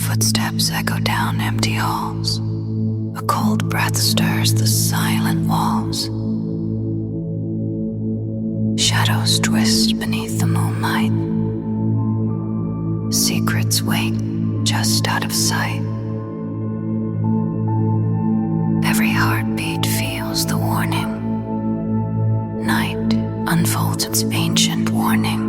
Footsteps echo down empty halls. A cold breath stirs the silent walls. Shadows twist beneath the moonlight. Secrets wait just out of sight. Every heartbeat feels the warning. Night unfolds its ancient warning.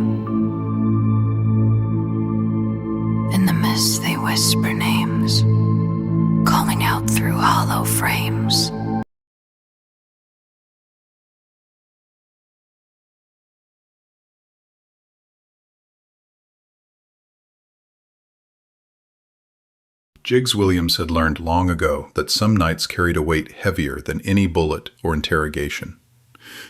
In the mist they whisper names, calling out through hollow frames. Jiggs Williams had learned long ago that some nights carried a weight heavier than any bullet or interrogation.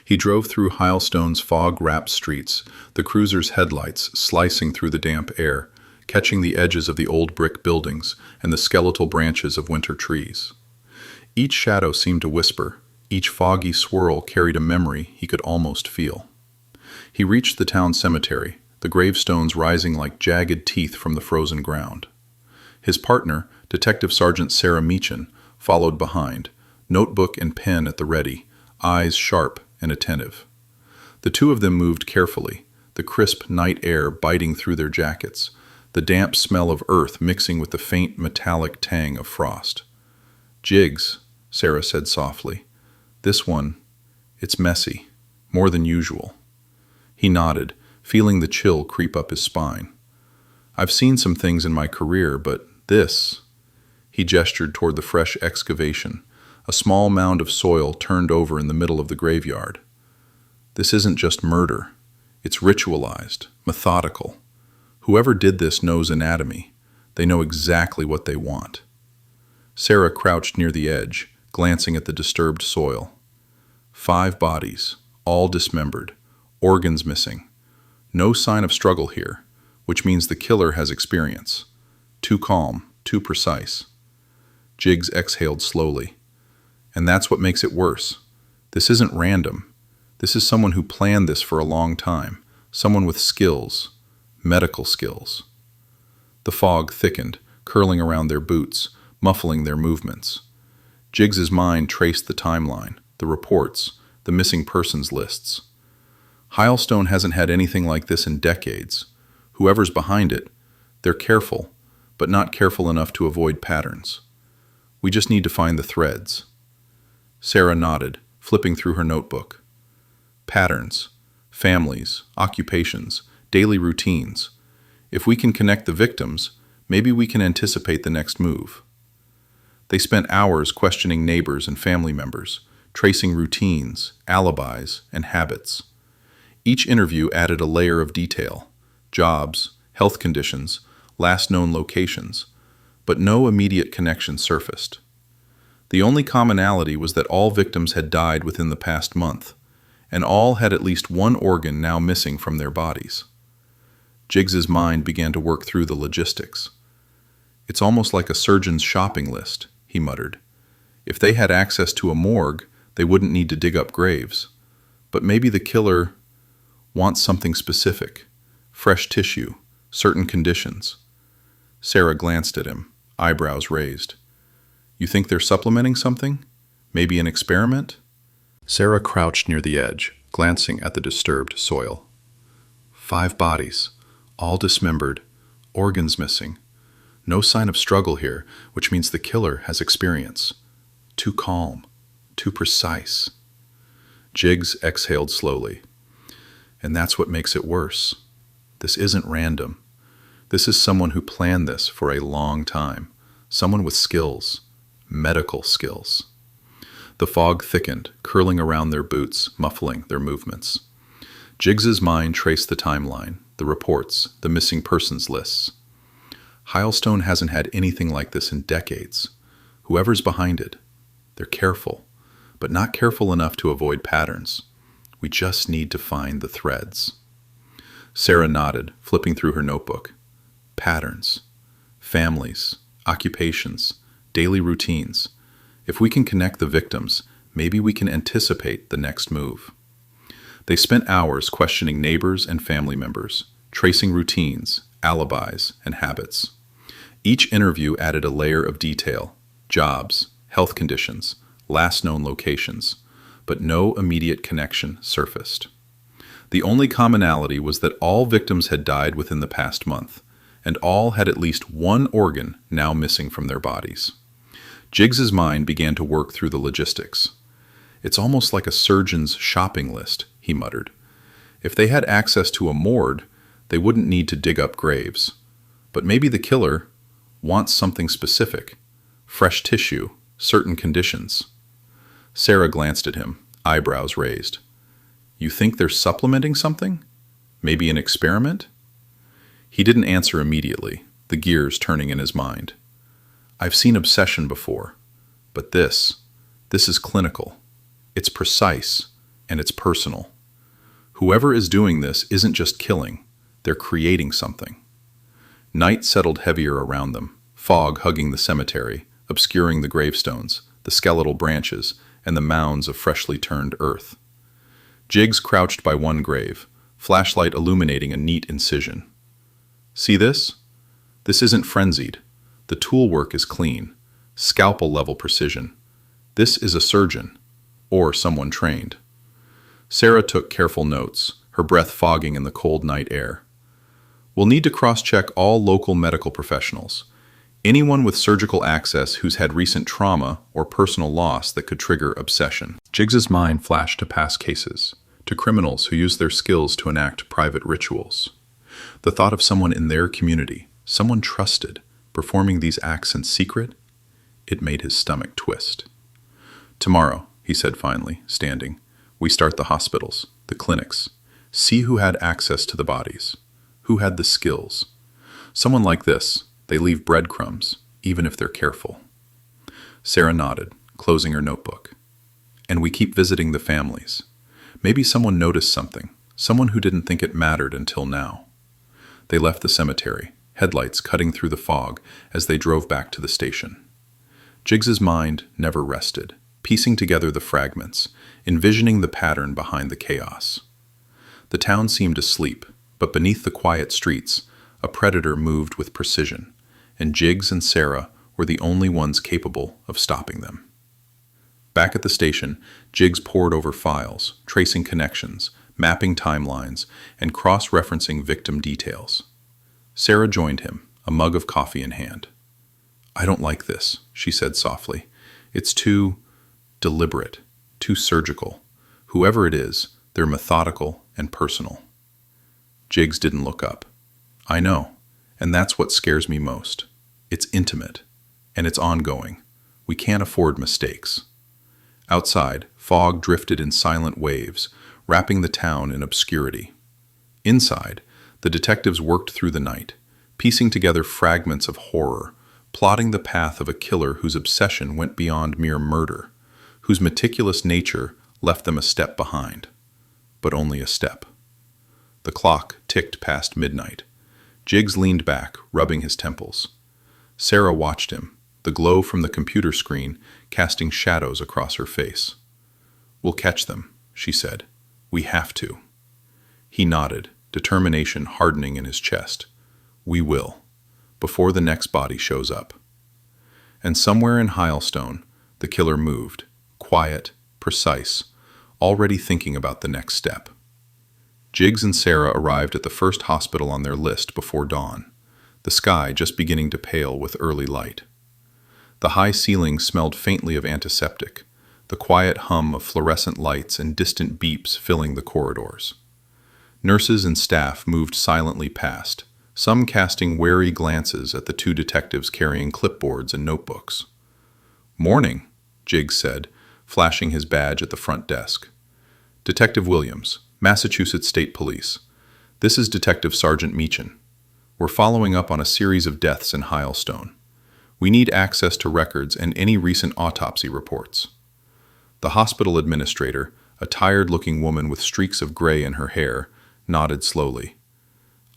He drove through Highstone's fog-wrapped streets, the cruiser's headlights slicing through the damp air, catching the edges of the old brick buildings and the skeletal branches of winter trees. Each shadow seemed to whisper, each foggy swirl carried a memory he could almost feel. He reached the town cemetery, the gravestones rising like jagged teeth from the frozen ground. His partner, Detective Sergeant Sarah Meechan, followed behind, notebook and pen at the ready, eyes sharp and attentive. The two of them moved carefully, the crisp night air biting through their jackets, the damp smell of earth mixing with the faint metallic tang of frost. "Jiggs," Sarah said softly. "This one, it's messy, more than usual." He nodded, feeling the chill creep up his spine. "I've seen some things in my career, but this..." He gestured toward the fresh excavation, a small mound of soil turned over in the middle of the graveyard. "This isn't just murder. It's ritualized, methodical. Whoever did this knows anatomy. They know exactly what they want." Sarah crouched near the edge, glancing at the disturbed soil. 5 bodies, all dismembered, organs missing. No sign of struggle here, which means the killer has experience. Too calm, too precise. Jiggs exhaled slowly. "And that's what makes it worse. This isn't random. This is someone who planned this for a long time, someone with skills, medical skills." The fog thickened, curling around their boots, muffling their movements. Jiggs's mind traced the timeline, the reports, the missing persons lists. Hylestone hasn't had anything like this in decades. Whoever's behind it, they're careful, but not careful enough to avoid patterns. We just need to find the threads. Sarah nodded, flipping through her notebook. Patterns, families, occupations, daily routines. If we can connect the victims, maybe we can anticipate the next move. They spent hours questioning neighbors and family members, tracing routines, alibis, and habits. Each interview added a layer of detail: jobs, health conditions, last known locations, but no immediate connection surfaced. The only commonality was that all victims had died within the past month, and all had at least one organ now missing from their bodies. Jiggs's mind began to work through the logistics. "It's almost like a surgeon's shopping list," he muttered. "If they had access to a morgue, they wouldn't need to dig up graves. But maybe the killer wants something specific, fresh tissue, certain conditions." Sarah glanced at him, eyebrows raised. "You think they're supplementing something? Maybe an experiment?" Sarah crouched near the edge, glancing at the disturbed soil. 5 bodies, all dismembered, organs missing. No sign of struggle here, which means the killer has experience. Too calm, too precise. Jiggs exhaled slowly. "And that's what makes it worse. This isn't random. This is someone who planned this for a long time, someone with skills, medical skills." The fog thickened, curling around their boots, muffling their movements. Jiggs's mind traced the timeline, the reports, the missing persons lists. Hylestone hasn't had anything like this in decades. Whoever's behind it, they're careful, but not careful enough to avoid patterns. We just need to find the threads. Sarah nodded, flipping through her notebook. Patterns, families, occupations, daily routines. If we can connect the victims, maybe we can anticipate the next move. They spent hours questioning neighbors and family members, tracing routines, alibis, and habits. Each interview added a layer of detail: jobs, health conditions, last known locations, but no immediate connection surfaced. The only commonality was that all victims had died within the past month, and all had at least one organ now missing from their bodies. Jiggs's mind began to work through the logistics. "It's almost like a surgeon's shopping list," he muttered. "If they had access to a morgue, they wouldn't need to dig up graves. But maybe the killer wants something specific: fresh tissue, certain conditions." Sarah glanced at him, eyebrows raised. "You think they're supplementing something? Maybe an experiment?" He didn't answer immediately, the gears turning in his mind. "I've seen obsession before, but this is clinical. It's precise, and it's personal. Whoever is doing this isn't just killing, they're creating something." Night settled heavier around them, fog hugging the cemetery, obscuring the gravestones, the skeletal branches, and the mounds of freshly turned earth. Jiggs crouched by one grave, flashlight illuminating a neat incision. "See this? This isn't frenzied. The tool work is clean, scalpel-level precision. This is a surgeon, or someone trained." Sarah took careful notes, her breath fogging in the cold night air. "We'll need to cross-check all local medical professionals. Anyone with surgical access who's had recent trauma or personal loss that could trigger obsession." Jiggs's mind flashed to past cases, to criminals who use their skills to enact private rituals. The thought of someone in their community, someone trusted, performing these acts in secret, it made his stomach twist. "Tomorrow," he said finally, standing, "we start the hospitals, the clinics. See who had access to the bodies, who had the skills. Someone like this, they leave breadcrumbs, even if they're careful." Sarah nodded, closing her notebook. "And we keep visiting the families. Maybe someone noticed something, someone who didn't think it mattered until now." They left the cemetery, headlights cutting through the fog as they drove back to the station. Jiggs's mind never rested, piecing together the fragments, envisioning the pattern behind the chaos. The town seemed asleep, but beneath the quiet streets, a predator moved with precision, and Jiggs and Sarah were the only ones capable of stopping them. Back at the station, Jiggs pored over files, tracing connections, mapping timelines, and cross-referencing victim details. Sarah joined him, a mug of coffee in hand. "I don't like this," she said softly. "It's too deliberate, too surgical. Whoever it is, they're methodical and personal." Jiggs didn't look up. "I know, and that's what scares me most. It's intimate, and it's ongoing. We can't afford mistakes." Outside, fog drifted in silent waves, wrapping the town in obscurity. Inside, the detectives worked through the night, piecing together fragments of horror, plotting the path of a killer whose obsession went beyond mere murder, whose meticulous nature left them a step behind. But only a step. The clock ticked past midnight. Jiggs leaned back, rubbing his temples. Sarah watched him, the glow from the computer screen casting shadows across her face. "We'll catch them," she said. "We have to." He nodded, determination hardening in his chest. "We will, before the next body shows up." And somewhere in Highsland, the killer moved, quiet, precise, already thinking about the next step. Jiggs and Sarah arrived at the first hospital on their list before dawn, the sky just beginning to pale with early light. The high ceiling smelled faintly of antiseptic, the quiet hum of fluorescent lights and distant beeps filling the corridors. Nurses and staff moved silently past, some casting wary glances at the two detectives carrying clipboards and notebooks. "Morning," Jiggs said, flashing his badge at the front desk. "Detective Williams, Massachusetts State Police. This is Detective Sergeant Meechan. We're following up on a series of deaths in Highsland. We need access to records and any recent autopsy reports." The hospital administrator, a tired-looking woman with streaks of gray in her hair, nodded slowly.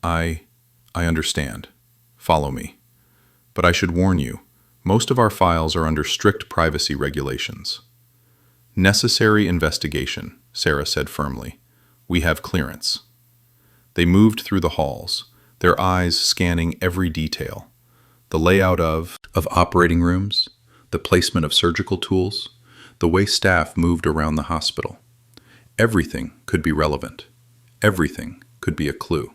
I understand. Follow me. But I should warn you, most of our files are under strict privacy regulations." "Necessary investigation," Sarah said firmly. "We have clearance." They moved through the halls, their eyes scanning every detail. The layout of operating rooms, the placement of surgical tools, the way staff moved around the hospital. Everything could be relevant. Everything could be a clue.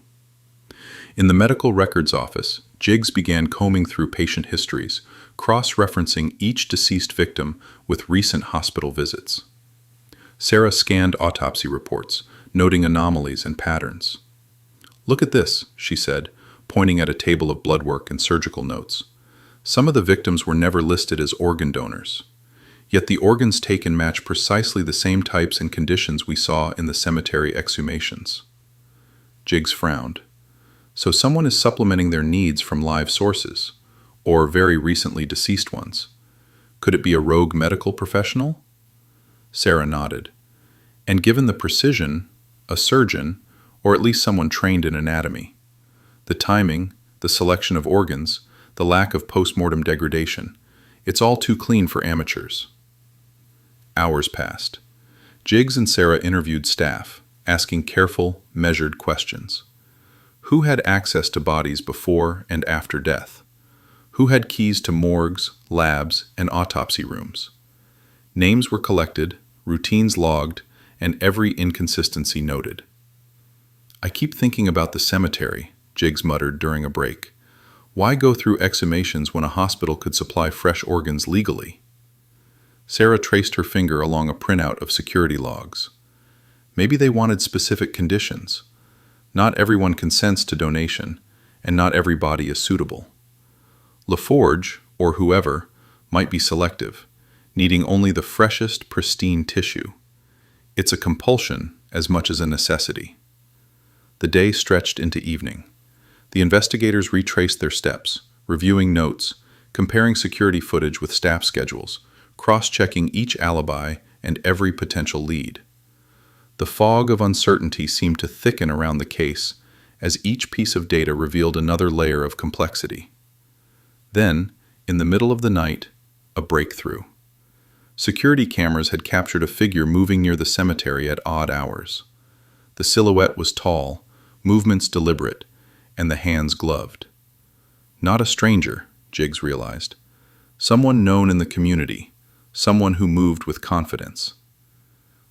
In the medical records office, Jiggs began combing through patient histories, cross-referencing each deceased victim with recent hospital visits. Sarah scanned autopsy reports, noting anomalies and patterns. "Look at this," she said, pointing at a table of blood work and surgical notes. Some of the victims were never listed as organ donors. Yet the organs taken match precisely the same types and conditions we saw in the cemetery exhumations. Jiggs frowned. So someone is supplementing their needs from live sources, or very recently deceased ones. Could it be a rogue medical professional? Sarah nodded. And given the precision, a surgeon, or at least someone trained in anatomy. The timing, the selection of organs, the lack of post-mortem degradation, it's all too clean for amateurs. Hours passed. Jiggs and Sarah interviewed staff, asking careful, measured questions. Who had access to bodies before and after death? Who had keys to morgues, labs, and autopsy rooms? Names were collected, routines logged, and every inconsistency noted. "I keep thinking about the cemetery," Jiggs muttered during a break. "Why go through exhumations when a hospital could supply fresh organs legally?" Sarah traced her finger along a printout of security logs. Maybe they wanted specific conditions. Not everyone consents to donation, and not every body is suitable. LaForge, or whoever, might be selective, needing only the freshest, pristine tissue. It's a compulsion as much as a necessity. The day stretched into evening. The investigators retraced their steps, reviewing notes, comparing security footage with staff schedules, cross-checking each alibi and every potential lead. The fog of uncertainty seemed to thicken around the case as each piece of data revealed another layer of complexity. Then, in the middle of the night, a breakthrough. Security cameras had captured a figure moving near the cemetery at odd hours. The silhouette was tall, movements deliberate, and the hands gloved. Not a stranger, Jiggs realized. Someone known in the community, someone who moved with confidence.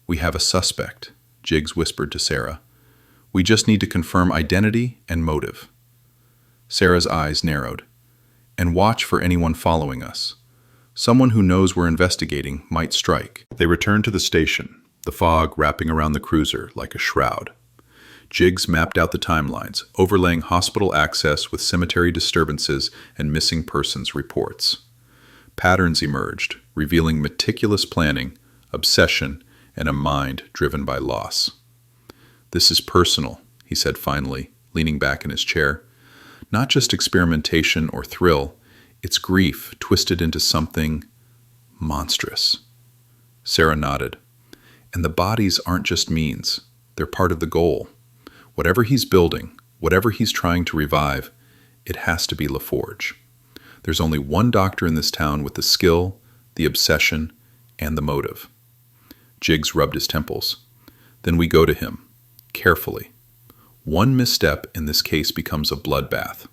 "We have a suspect," Jiggs whispered to Sarah. "We just need to confirm identity and motive." Sarah's eyes narrowed. "And watch for anyone following us. Someone who knows we're investigating might strike." They returned to the station, the fog wrapping around the cruiser like a shroud. Jiggs mapped out the timelines, overlaying hospital access with cemetery disturbances and missing persons reports. Patterns emerged, revealing meticulous planning, obsession, and a mind driven by loss. "This is personal," he said finally, leaning back in his chair. "Not just experimentation or thrill, it's grief twisted into something monstrous." Sarah nodded. "And the bodies aren't just means, they're part of the goal. Whatever he's building, whatever he's trying to revive, it has to be LaForge. There's only one doctor in this town with the skill, the obsession, and the motive." Jiggs rubbed his temples. "Then we go to him, carefully. One misstep in this case becomes a bloodbath."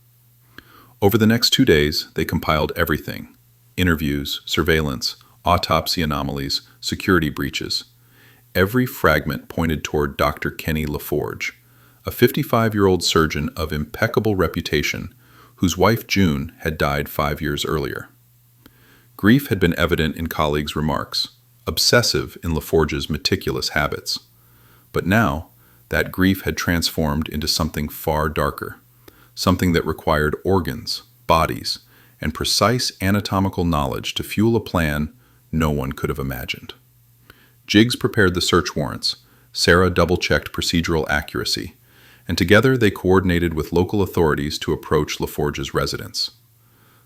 Over the next 2 days, they compiled everything: interviews, surveillance, autopsy anomalies, security breaches. Every fragment pointed toward Dr. Kenny LaForge, a 55-year-old surgeon of impeccable reputation whose wife June had died 5 years earlier. Grief had been evident in colleagues' remarks, obsessive in LaForge's meticulous habits. But now, that grief had transformed into something far darker, something that required organs, bodies, and precise anatomical knowledge to fuel a plan no one could have imagined. Jiggs prepared the search warrants, Sarah double-checked procedural accuracy, and together they coordinated with local authorities to approach LaForge's residence.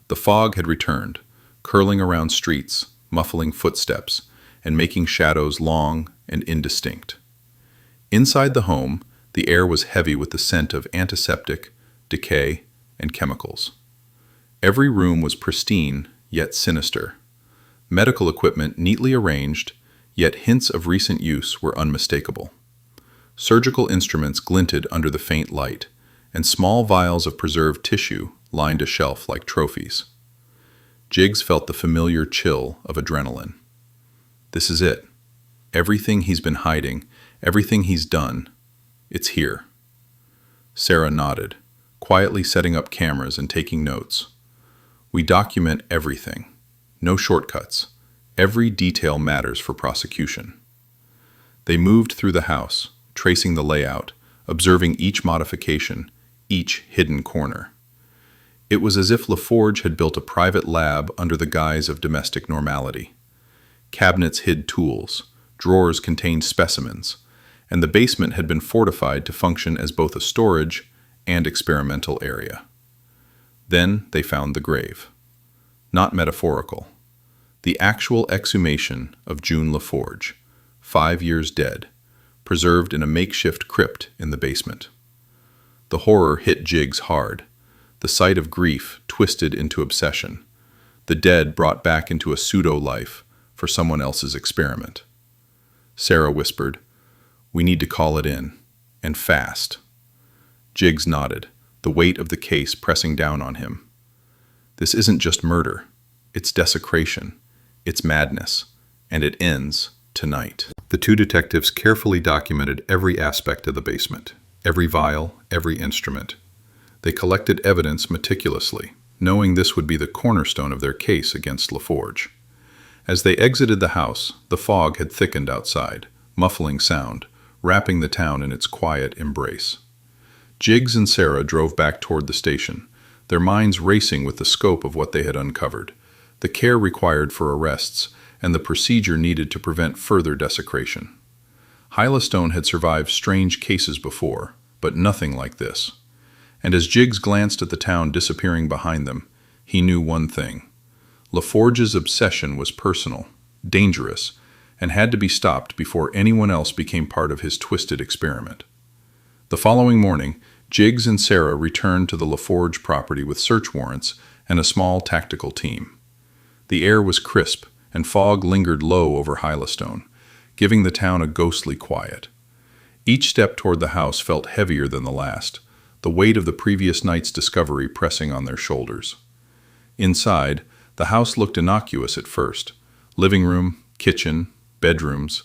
The fog had returned, curling around streets, muffling footsteps, and making shadows long and indistinct. Inside the home, the air was heavy with the scent of antiseptic, decay, and chemicals. Every room was pristine, yet sinister. Medical equipment neatly arranged, yet hints of recent use were unmistakable. Surgical instruments glinted under the faint light, and small vials of preserved tissue lined a shelf like trophies. Jiggs felt the familiar chill of adrenaline. This is it. Everything he's been hiding, everything he's done, it's here. Sarah nodded, quietly setting up cameras and taking notes. We document everything. No shortcuts. Every detail matters for prosecution. They moved through the house, tracing the layout, observing each modification, each hidden corner. It was as if LaForge had built a private lab under the guise of domestic normality. Cabinets hid tools, drawers contained specimens, and the basement had been fortified to function as both a storage and experimental area. Then they found the grave. Not metaphorical. The actual exhumation of June LaForge, 5 years dead, preserved in a makeshift crypt in the basement. The horror hit Jiggs hard. The sight of grief twisted into obsession. The dead brought back into a pseudo-life for someone else's experiment. Sarah whispered, "We need to call it in, and fast." Jiggs nodded, the weight of the case pressing down on him. This isn't just murder. It's desecration. It's madness. And it ends tonight. The two detectives carefully documented every aspect of the basement, every vial, every instrument. They collected evidence meticulously, knowing this would be the cornerstone of their case against LaForge. As they exited the house, the fog had thickened outside, muffling sound, wrapping the town in its quiet embrace. Jiggs and Sarah drove back toward the station, their minds racing with the scope of what they had uncovered, the care required for arrests, and the procedure needed to prevent further desecration. Highsland had survived strange cases before, but nothing like this. And as Jiggs glanced at the town disappearing behind them, he knew one thing. LaForge's obsession was personal, dangerous, and had to be stopped before anyone else became part of his twisted experiment. The following morning, Jiggs and Sarah returned to the LaForge property with search warrants and a small tactical team. The air was crisp, and fog lingered low over Highsland, giving the town a ghostly quiet. Each step toward the house felt heavier than the last, the weight of the previous night's discovery pressing on their shoulders. Inside, the house looked innocuous at first. Living room, kitchen, bedrooms,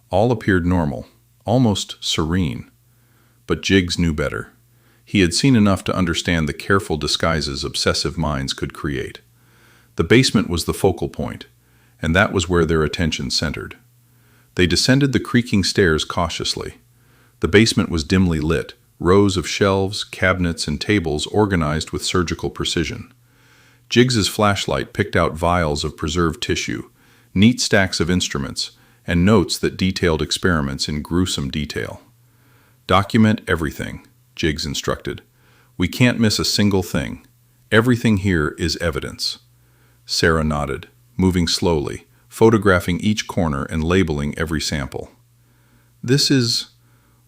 all appeared normal, almost serene. But Jiggs knew better. He had seen enough to understand the careful disguises obsessive minds could create. The basement was the focal point, and that was where their attention centered. They descended the creaking stairs cautiously. The basement was dimly lit, rows of shelves, cabinets, and tables organized with surgical precision. Jiggs's flashlight picked out vials of preserved tissue, neat stacks of instruments, and notes that detailed experiments in gruesome detail. "Document everything," Jiggs instructed. "We can't miss a single thing. Everything here is evidence." Sarah nodded, moving slowly, photographing each corner and labeling every sample. "This is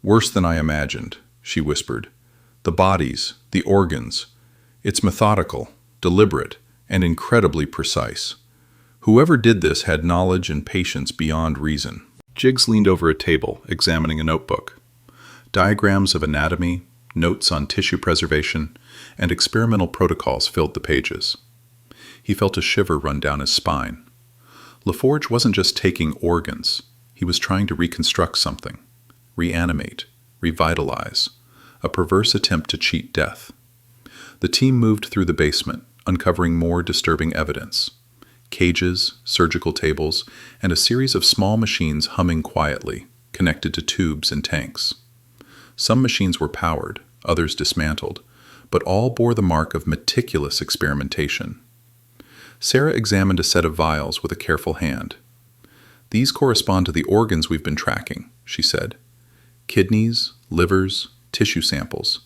worse than I imagined," she whispered. "The bodies, the organs. It's methodical, deliberate, and incredibly precise. Whoever did this had knowledge and patience beyond reason." Jiggs leaned over a table, examining a notebook. Diagrams of anatomy, notes on tissue preservation, and experimental protocols filled the pages. He felt a shiver run down his spine. LaForge wasn't just taking organs. He was trying to reconstruct something, reanimate, revitalize, a perverse attempt to cheat death. The team moved through the basement, uncovering more disturbing evidence. Cages, surgical tables, and a series of small machines humming quietly, connected to tubes and tanks. Some machines were powered, others dismantled, but all bore the mark of meticulous experimentation. Sarah examined a set of vials with a careful hand. "These correspond to the organs we've been tracking," she said. "Kidneys, livers, tissue samples.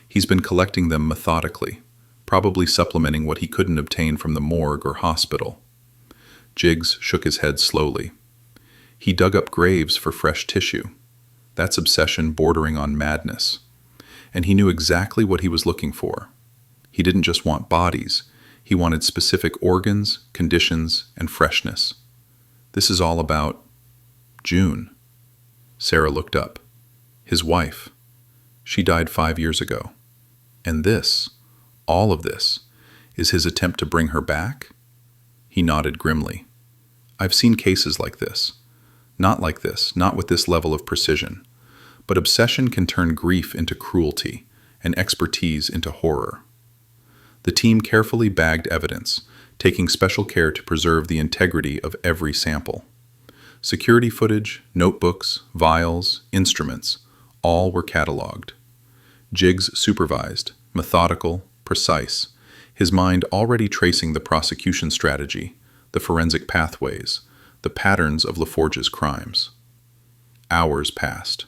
He's been collecting them methodically, probably supplementing what he couldn't obtain from the morgue or hospital." Jiggs shook his head slowly. He dug up graves for fresh tissue. That's obsession bordering on madness. And he knew exactly what he was looking for. He didn't just want bodies. He wanted specific organs, conditions, and freshness. This is all about June. Sarah looked up. His wife. She died 5 years ago. And this, All of this is his attempt to bring her back? He nodded grimly. I've seen cases like this. Not like this, not with this level of precision. But obsession can turn grief into cruelty and expertise into horror. The team carefully bagged evidence, taking special care to preserve the integrity of every sample. Security footage, notebooks, vials, instruments, all were cataloged. Jiggs supervised, methodical, precise, his mind already tracing the prosecution strategy, the forensic pathways, the patterns of LaForge's crimes. Hours passed.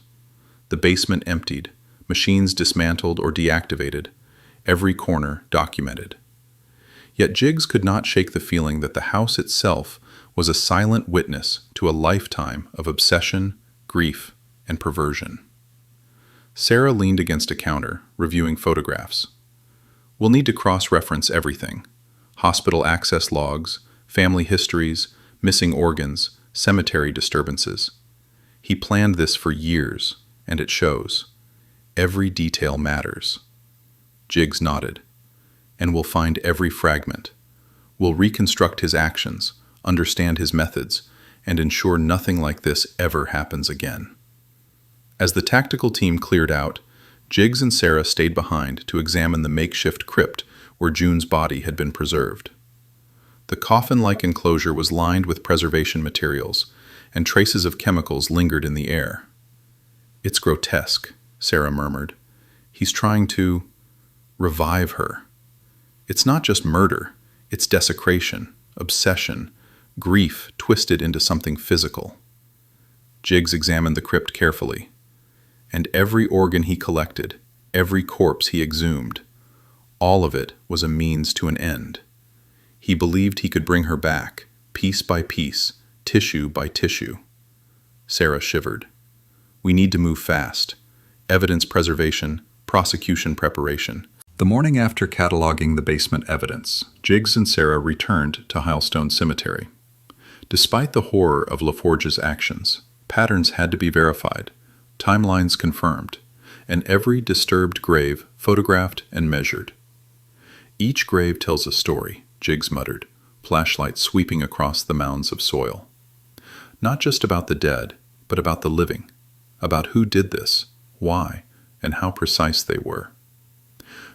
The basement emptied, machines dismantled or deactivated, every corner documented. Yet Jiggs could not shake the feeling that the house itself was a silent witness to a lifetime of obsession, grief, and perversion. Sarah leaned against a counter, reviewing photographs. We'll need to cross-reference everything. Hospital access logs, family histories, missing organs, cemetery disturbances. He planned this for years, and it shows. Every detail matters. Jiggs nodded. And we'll find every fragment. We'll reconstruct his actions, understand his methods, and ensure nothing like this ever happens again. As the tactical team cleared out, Jiggs and Sarah stayed behind to examine the makeshift crypt where June's body had been preserved. The coffin-like enclosure was lined with preservation materials, and traces of chemicals lingered in the air. It's grotesque, Sarah murmured. He's trying to revive her. It's not just murder, it's desecration, obsession, grief twisted into something physical. Jiggs examined the crypt carefully, and every organ he collected, every corpse he exhumed, all of it was a means to an end. He believed he could bring her back, piece by piece, tissue by tissue. Sarah shivered. We need to move fast. Evidence preservation, prosecution preparation. The morning after cataloging the basement evidence, Jiggs and Sarah returned to Highsland Cemetery. Despite the horror of LaForge's actions, patterns had to be verified, timelines confirmed, and every disturbed grave photographed and measured. Each grave tells a story, Jiggs muttered, flashlight sweeping across the mounds of soil. Not just about the dead, but about the living, about who did this, why, and how precise they were.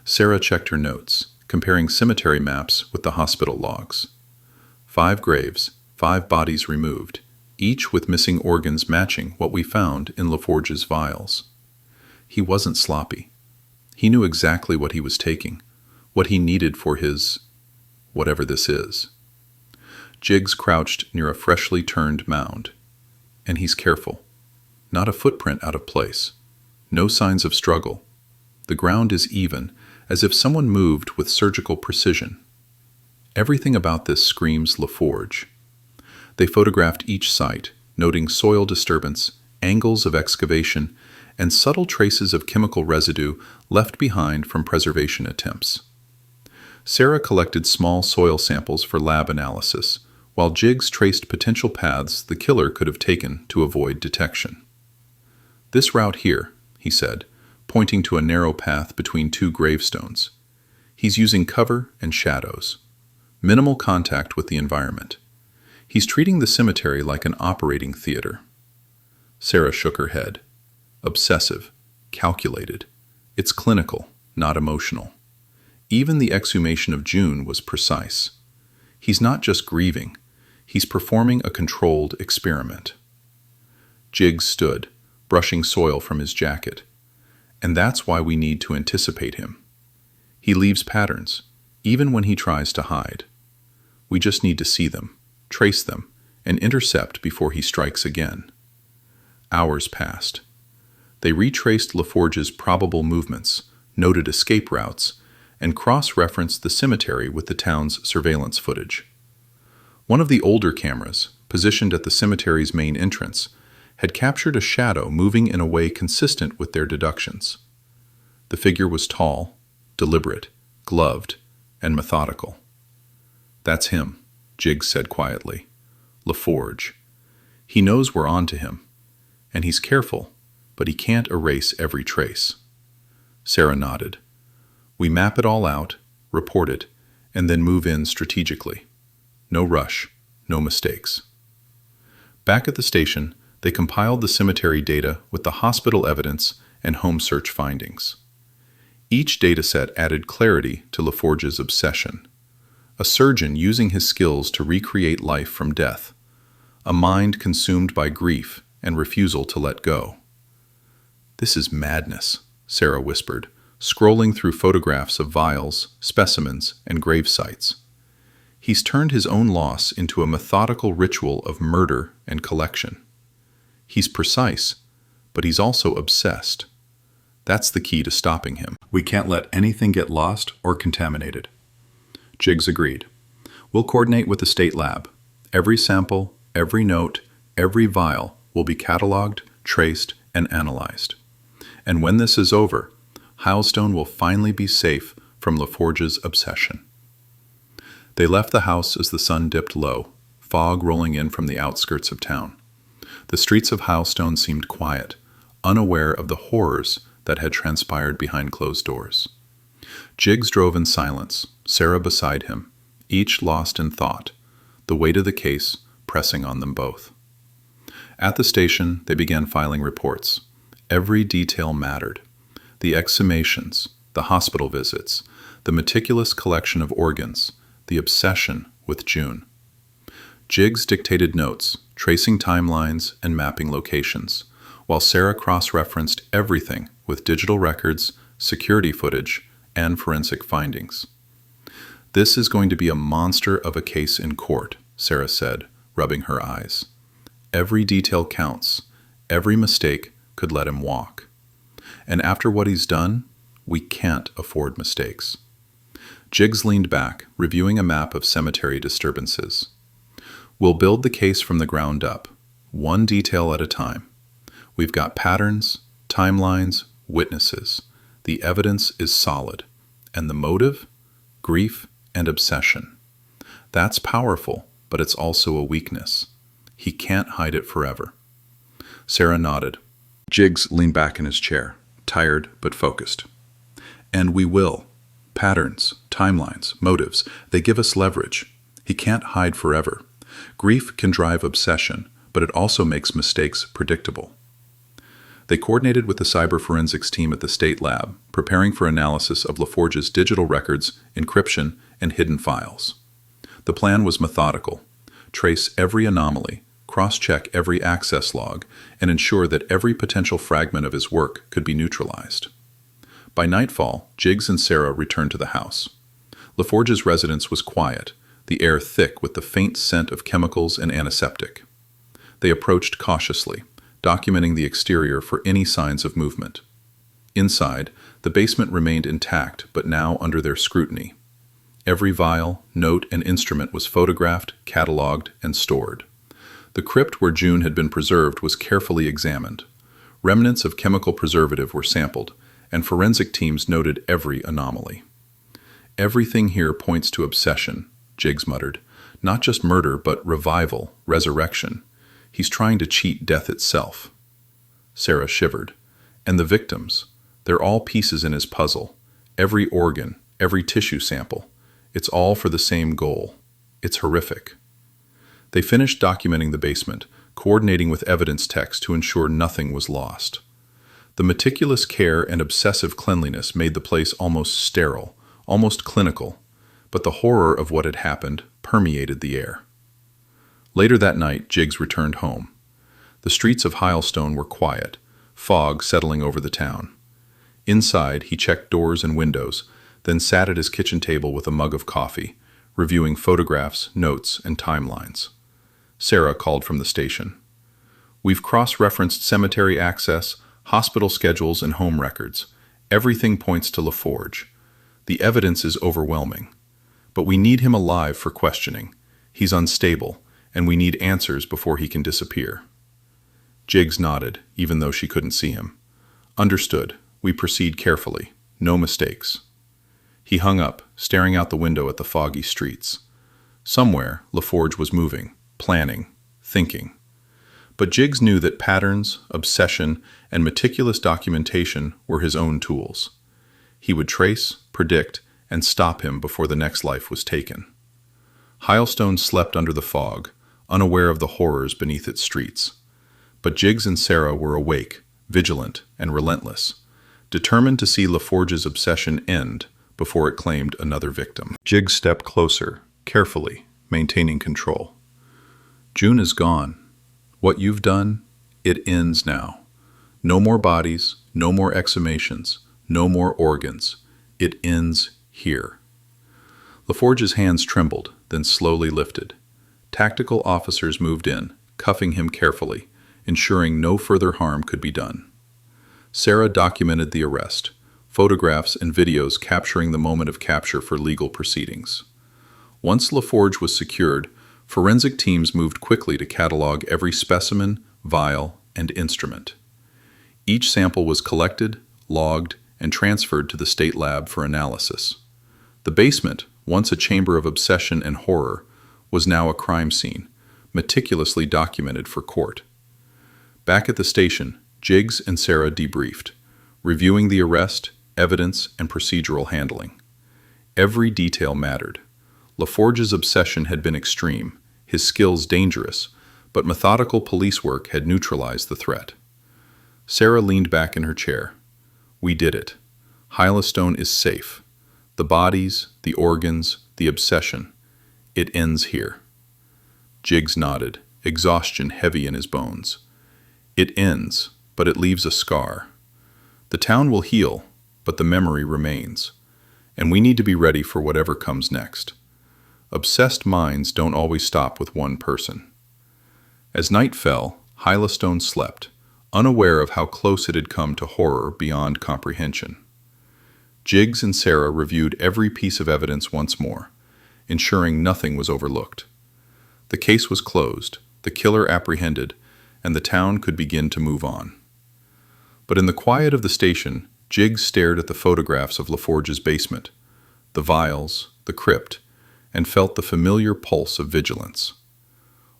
Sarah checked her notes, comparing cemetery maps with the hospital logs. 5 graves, 5 bodies removed, each with missing organs matching what we found in LaForge's vials. He wasn't sloppy. He knew exactly what he was taking, what he needed for his whatever this is. Jiggs crouched near a freshly turned mound. And he's careful. Not a footprint out of place. No signs of struggle. The ground is even, as if someone moved with surgical precision. Everything about this screams LaForge. They photographed each site, noting soil disturbance, angles of excavation, and subtle traces of chemical residue left behind from preservation attempts. Sarah collected small soil samples for lab analysis, while Jiggs traced potential paths the killer could have taken to avoid detection. This route here, he said, pointing to a narrow path between 2 gravestones. He's using cover and shadows. Minimal contact with the environment. He's treating the cemetery like an operating theater. Sarah shook her head. Obsessive, calculated. It's clinical, not emotional. Even the exhumation of June was precise. He's not just grieving. He's performing a controlled experiment. Jiggs stood, brushing soil from his jacket. And that's why we need to anticipate him. He leaves patterns, even when he tries to hide. We just need to see them, trace them, and intercept before he strikes again. Hours passed. They retraced LaForge's probable movements, noted escape routes, and cross-referenced the cemetery with the town's surveillance footage. One of the older cameras, positioned at the cemetery's main entrance, had captured a shadow moving in a way consistent with their deductions. The figure was tall, deliberate, gloved, and methodical. That's him, Jiggs said quietly. LaForge. He knows we're on to him, and he's careful, but he can't erase every trace. Sarah nodded. We map it all out, report it, and then move in strategically. No rush, no mistakes. Back at the station, they compiled the cemetery data with the hospital evidence and home search findings. Each dataset added clarity to LaForge's obsession. A surgeon using his skills to recreate life from death. A mind consumed by grief and refusal to let go. "This is madness," Sarah whispered, scrolling through photographs of vials, specimens, and grave sites. He's turned his own loss into a methodical ritual of murder and collection. He's precise, but he's also obsessed. That's the key to stopping him. We can't let anything get lost or contaminated. Jiggs agreed. We'll coordinate with the state lab. Every sample, every note, every vial will be cataloged, traced, and analyzed. And when this is over, Highsland will finally be safe from LaForge's obsession. They left the house as the sun dipped low, fog rolling in from the outskirts of town. The streets of Highsland seemed quiet, unaware of the horrors that had transpired behind closed doors. Jiggs drove in silence, Sarah beside him, each lost in thought, the weight of the case pressing on them both. At the station, they began filing reports. Every detail mattered. The exhumations, the hospital visits, the meticulous collection of organs, the obsession with June. Jiggs dictated notes, tracing timelines and mapping locations, while Sarah cross-referenced everything with digital records, security footage, and forensic findings. "This is going to be a monster of a case in court," Sarah said, rubbing her eyes. "Every detail counts. Every mistake could let him walk. And after what he's done, we can't afford mistakes." Jiggs leaned back, reviewing a map of cemetery disturbances. "We'll build the case from the ground up, one detail at a time. We've got patterns, timelines, witnesses. The evidence is solid. And the motive? Grief and obsession. That's powerful, but it's also a weakness. He can't hide it forever." Sarah nodded. Jiggs leaned back in his chair, tired but focused. "And we will. Patterns, timelines, motives, they give us leverage. He can't hide forever. Grief can drive obsession, but it also makes mistakes predictable." They coordinated with the cyber forensics team at the state lab, preparing for analysis of LaForge's digital records, encryption, and hidden files. The plan was methodical. Trace every anomaly, cross-check every access log, and ensure that every potential fragment of his work could be neutralized. By nightfall, Jiggs and Sarah returned to the house. LaForge's residence was quiet, the air thick with the faint scent of chemicals and antiseptic. They approached cautiously, documenting the exterior for any signs of movement. Inside, the basement remained intact, but now under their scrutiny. Every vial, note, and instrument was photographed, catalogued, and stored. The crypt where June had been preserved was carefully examined. Remnants of chemical preservative were sampled, and forensic teams noted every anomaly. "Everything here points to obsession," Jiggs muttered. "Not just murder, but revival, resurrection. He's trying to cheat death itself." Sarah shivered. "And the victims? They're all pieces in his puzzle. Every organ, every tissue sample. It's all for the same goal. It's horrific." They finished documenting the basement, coordinating with evidence techs to ensure nothing was lost. The meticulous care and obsessive cleanliness made the place almost sterile, almost clinical, but the horror of what had happened permeated the air. Later that night, Jiggs returned home. The streets of Highsland were quiet, fog settling over the town. Inside, he checked doors and windows, then sat at his kitchen table with a mug of coffee, reviewing photographs, notes, and timelines. Sarah called from the station. "We've cross-referenced cemetery access, hospital schedules, and home records. Everything points to LaForge. The evidence is overwhelming. But we need him alive for questioning. He's unstable, and we need answers before he can disappear." Jiggs nodded, even though she couldn't see him. "Understood. We proceed carefully. No mistakes." He hung up, staring out the window at the foggy streets. Somewhere, LaForge was moving, planning, thinking. But Jiggs knew that patterns, obsession, and meticulous documentation were his own tools. He would trace, predict, and stop him before the next life was taken. Highsland slept under the fog, unaware of the horrors beneath its streets. But Jiggs and Sarah were awake, vigilant, and relentless, determined to see LaForge's obsession end before it claimed another victim. Jiggs stepped closer, carefully, maintaining control. June is gone. What you've done, it ends now. No more bodies, no more exhumations, no more organs. It ends here. LaForge's hands trembled, then slowly lifted. Tactical officers moved in, cuffing him carefully, ensuring no further harm could be done. Sarah documented the arrest, photographs and videos capturing the moment of capture for legal proceedings. Once LaForge was secured, forensic teams moved quickly to catalog every specimen, vial, and instrument. Each sample was collected, logged, and transferred to the state lab for analysis. The basement, once a chamber of obsession and horror, was now a crime scene, meticulously documented for court. Back at the station, Jiggs and Sarah debriefed, reviewing the arrest, evidence, and procedural handling. Every detail mattered. LaForge's obsession had been extreme, his skills dangerous, but methodical police work had neutralized the threat. Sarah leaned back in her chair. We did it. Highsland is safe. The bodies, the organs, the obsession. It ends here. Jiggs nodded, exhaustion heavy in his bones. It ends, but it leaves a scar. The town will heal, but the memory remains. And we need to be ready for whatever comes next. Obsessed minds don't always stop with one person. As night fell, Highsland slept, unaware of how close it had come to horror beyond comprehension. Jiggs and Sarah reviewed every piece of evidence once more, ensuring nothing was overlooked. The case was closed, the killer apprehended, and the town could begin to move on. But in the quiet of the station, Jiggs stared at the photographs of LaForge's basement, the vials, the crypt, and felt the familiar pulse of vigilance.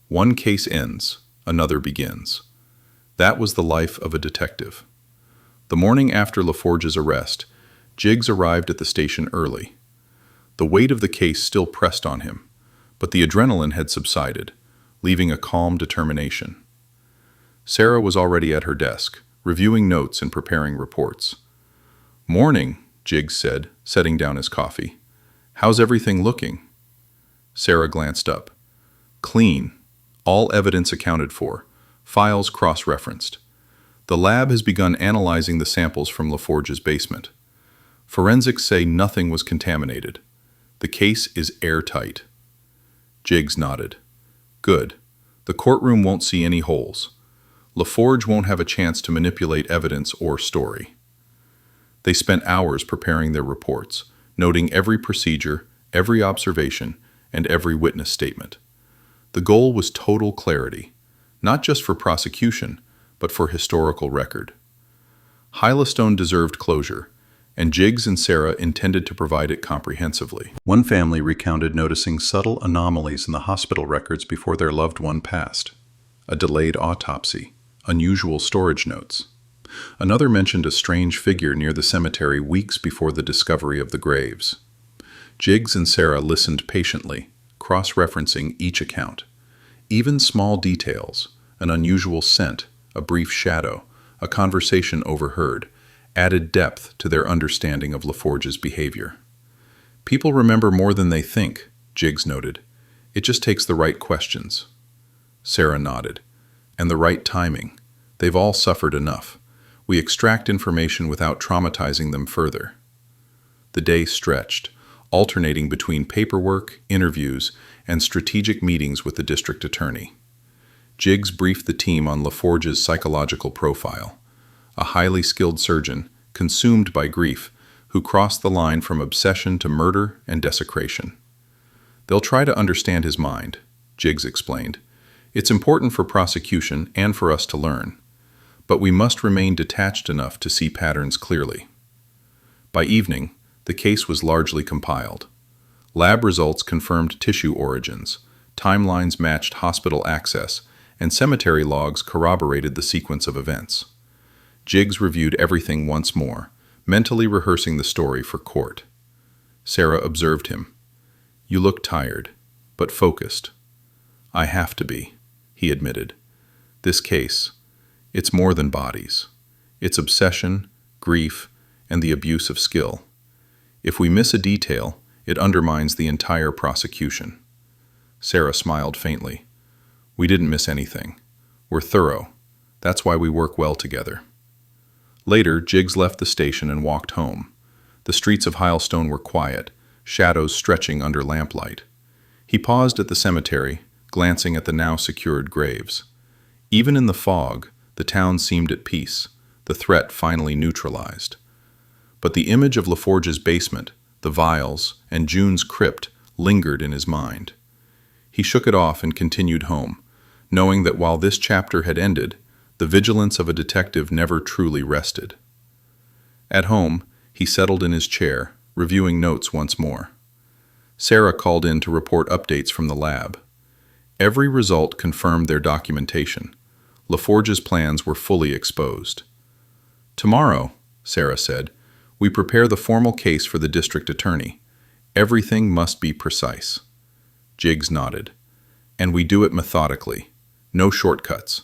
One case ends, another begins. That was the life of a detective. The morning after LaForge's arrest, Jiggs arrived at the station early. The weight of the case still pressed on him, but the adrenaline had subsided, leaving a calm determination. Sarah was already at her desk, reviewing notes and preparing reports. "Morning," Jiggs said, setting down his coffee. "How's everything looking?" Sarah glanced up. "Clean. All evidence accounted for. Files cross-referenced. The lab has begun analyzing the samples from LaForge's basement. Forensics say nothing was contaminated. The case is airtight." Jiggs nodded. "Good. The courtroom won't see any holes. LaForge won't have a chance to manipulate evidence or story." They spent hours preparing their reports, noting every procedure, every observation, and every witness statement. The goal was total clarity, not just for prosecution, but for historical record. Highsland deserved closure, and Jiggs and Sarah intended to provide it comprehensively. One family recounted noticing subtle anomalies in the hospital records before their loved one passed. A delayed autopsy, unusual storage notes. Another mentioned a strange figure near the cemetery weeks before the discovery of the graves. Jiggs and Sarah listened patiently, cross-referencing each account. Even small details, an unusual scent, a brief shadow, a conversation overheard, added depth to their understanding of LaForge's behavior. "People remember more than they think," Jiggs noted. "It just takes the right questions." Sarah nodded. "And the right timing. They've all suffered enough. We extract information without traumatizing them further." The day stretched, alternating between paperwork, interviews, and strategic meetings with the district attorney. Jiggs briefed the team on LaForge's psychological profile, a highly skilled surgeon, consumed by grief, who crossed the line from obsession to murder and desecration. "They'll try to understand his mind," Jiggs explained. "It's important for prosecution and for us to learn. But we must remain detached enough to see patterns clearly." By evening, the case was largely compiled. Lab results confirmed tissue origins, timelines matched hospital access, and cemetery logs corroborated the sequence of events. Jiggs reviewed everything once more, mentally rehearsing the story for court. Sarah observed him. "You look tired, but focused." "I have to be," he admitted. "This case, it's more than bodies. It's obsession, grief, and the abuse of skill. If we miss a detail, it undermines the entire prosecution." Sarah smiled faintly. "We didn't miss anything. We're thorough. That's why we work well together." Later, Jiggs left the station and walked home. The streets of Highsland were quiet, shadows stretching under lamplight. He paused at the cemetery, glancing at the now secured graves. Even in the fog, the town seemed at peace, the threat finally neutralized. But the image of LaForge's basement, the vials, and June's crypt lingered in his mind. He shook it off and continued home, knowing that while this chapter had ended, the vigilance of a detective never truly rested. At home, he settled in his chair, reviewing notes once more. Sarah called in to report updates from the lab. Every result confirmed their documentation. LaForge's plans were fully exposed. "Tomorrow," Sarah said, "we prepare the formal case for the district attorney. Everything must be precise." Jiggs nodded. "And we do it methodically. No shortcuts.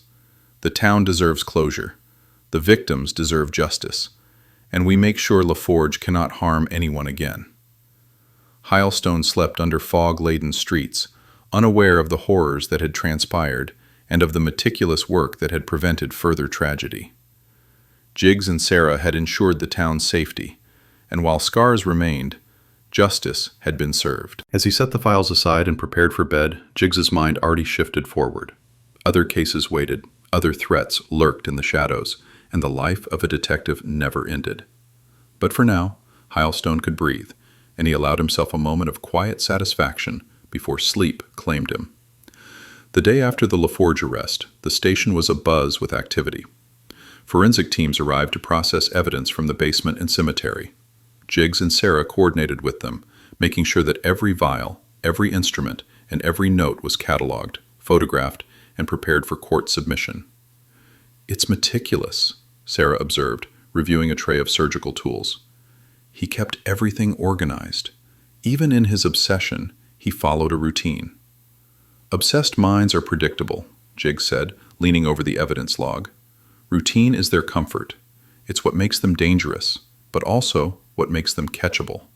The town deserves closure. The victims deserve justice. And we make sure LaForge cannot harm anyone again." Highsland slept under fog-laden streets, unaware of the horrors that had transpired and of the meticulous work that had prevented further tragedy. Jiggs and Sarah had ensured the town's safety, and while scars remained, justice had been served. As he set the files aside and prepared for bed, Jiggs's mind already shifted forward. Other cases waited, other threats lurked in the shadows, and the life of a detective never ended. But for now, Highsland could breathe, and he allowed himself a moment of quiet satisfaction before sleep claimed him. The day after the LaForge arrest, the station was abuzz with activity. Forensic teams arrived to process evidence from the basement and cemetery. Jiggs and Sarah coordinated with them, making sure that every vial, every instrument, and every note was cataloged, photographed, and prepared for court submission. "It's meticulous," Sarah observed, reviewing a tray of surgical tools. "He kept everything organized. Even in his obsession, he followed a routine." "Obsessed minds are predictable," Jiggs said, leaning over the evidence log. "Routine is their comfort. It's what makes them dangerous, but also what makes them catchable."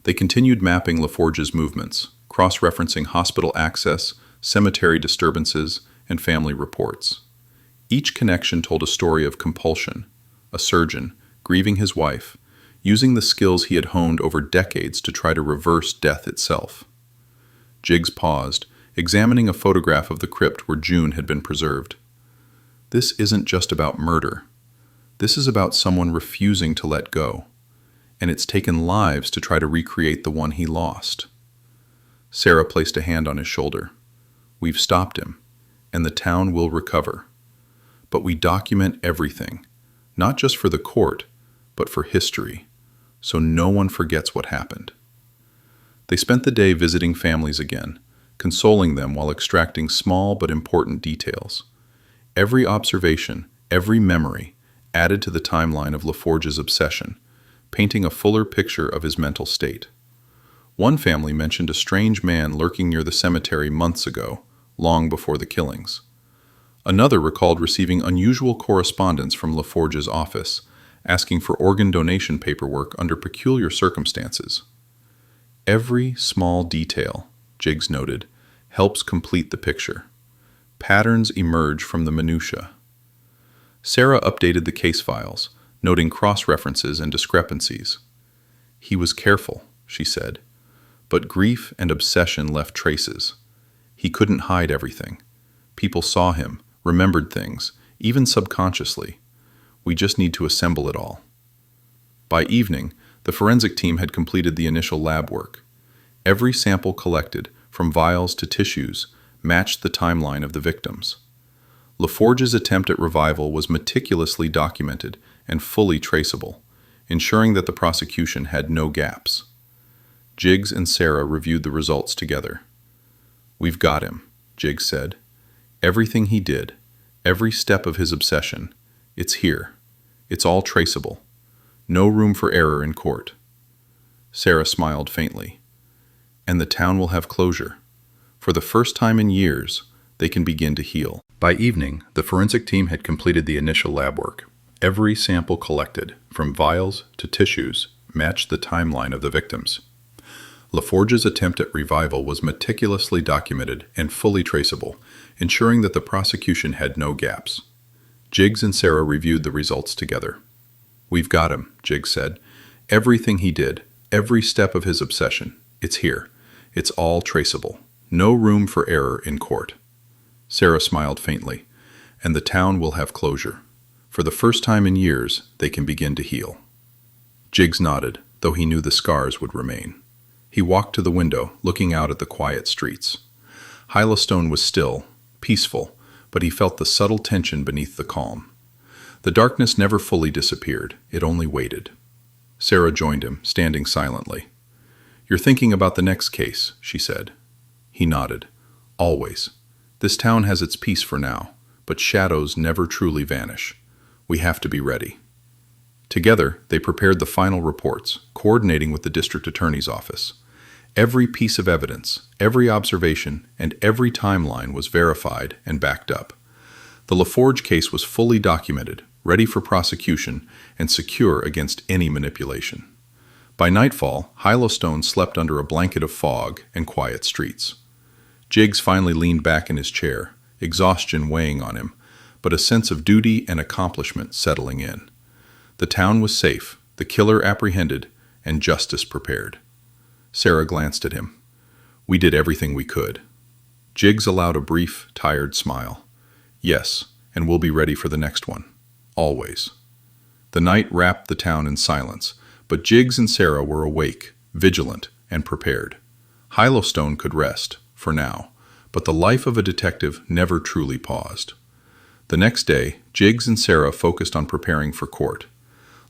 They continued mapping LaForge's movements, cross-referencing hospital access, cemetery disturbances, and family reports. Each connection told a story of compulsion, a surgeon, grieving his wife, using the skills he had honed over decades to try to reverse death itself. Jiggs paused, examining a photograph of the crypt where June had been preserved. "This isn't just about murder. This is about someone refusing to let go, and it's taken lives to try to recreate the one he lost." Sarah placed a hand on his shoulder. "We've stopped him, and the town will recover. But we document everything, not just for the court, but for history, so no one forgets what happened." They spent the day visiting families again, consoling them while extracting small but important details. Every observation, every memory, added to the timeline of LaForge's obsession, painting a fuller picture of his mental state. One family mentioned a strange man lurking near the cemetery months ago, long before the killings. Another recalled receiving unusual correspondence from LaForge's office, asking for organ donation paperwork under peculiar circumstances. "Every small detail," Jiggs noted, "helps complete the picture. Patterns emerge from the minutiae." Sarah updated the case files, noting cross-references and discrepancies. "He was careful," she said, "but grief and obsession left traces. He couldn't hide everything. People saw him, remembered things, even subconsciously. We just need to assemble it all." By evening, the forensic team had completed the initial lab work. Every sample collected, from vials to tissues, matched the timeline of the victims. LaForge's attempt at revival was meticulously documented and fully traceable, ensuring that the prosecution had no gaps. Jiggs and Sarah reviewed the results together. "We've got him," Jiggs said. "Everything he did, every step of his obsession, it's here. It's all traceable. No room for error in court." Sarah smiled faintly. And the town will have closure. For the first time in years, they can begin to heal. By evening, the forensic team had completed the initial lab work. Every sample collected, from vials to tissues, matched the timeline of the victims. LaForge's attempt at revival was meticulously documented and fully traceable, ensuring that the prosecution had no gaps. Jiggs and Sarah reviewed the results together. "We've got him," Jiggs said. "Everything he did, every step of his obsession, it's here. It's all traceable. No room for error in court." Sarah smiled faintly. "And the town will have closure. For the first time in years, they can begin to heal." Jiggs nodded, though he knew the scars would remain. He walked to the window, looking out at the quiet streets. Highsland was still, peaceful, but he felt the subtle tension beneath the calm. The darkness never fully disappeared, it only waited. Sarah joined him, standing silently. "You're thinking about the next case," she said. He nodded. "Always. This town has its peace for now, but shadows never truly vanish. We have to be ready." Together, they prepared the final reports, coordinating with the district attorney's office. Every piece of evidence, every observation, and every timeline was verified and backed up. The LaForge case was fully documented, ready for prosecution, and secure against any manipulation. By nightfall, Highsland slept under a blanket of fog and quiet streets. Jiggs finally leaned back in his chair, exhaustion weighing on him, but a sense of duty and accomplishment settling in. The town was safe, the killer apprehended, and justice prepared. Sarah glanced at him. "We did everything we could." Jiggs allowed a brief, tired smile. "Yes, and we'll be ready for the next one. Always." The night wrapped the town in silence, but Jiggs and Sarah were awake, vigilant, and prepared. Highsland could rest, for now, but the life of a detective never truly paused. The next day, Jiggs and Sarah focused on preparing for court.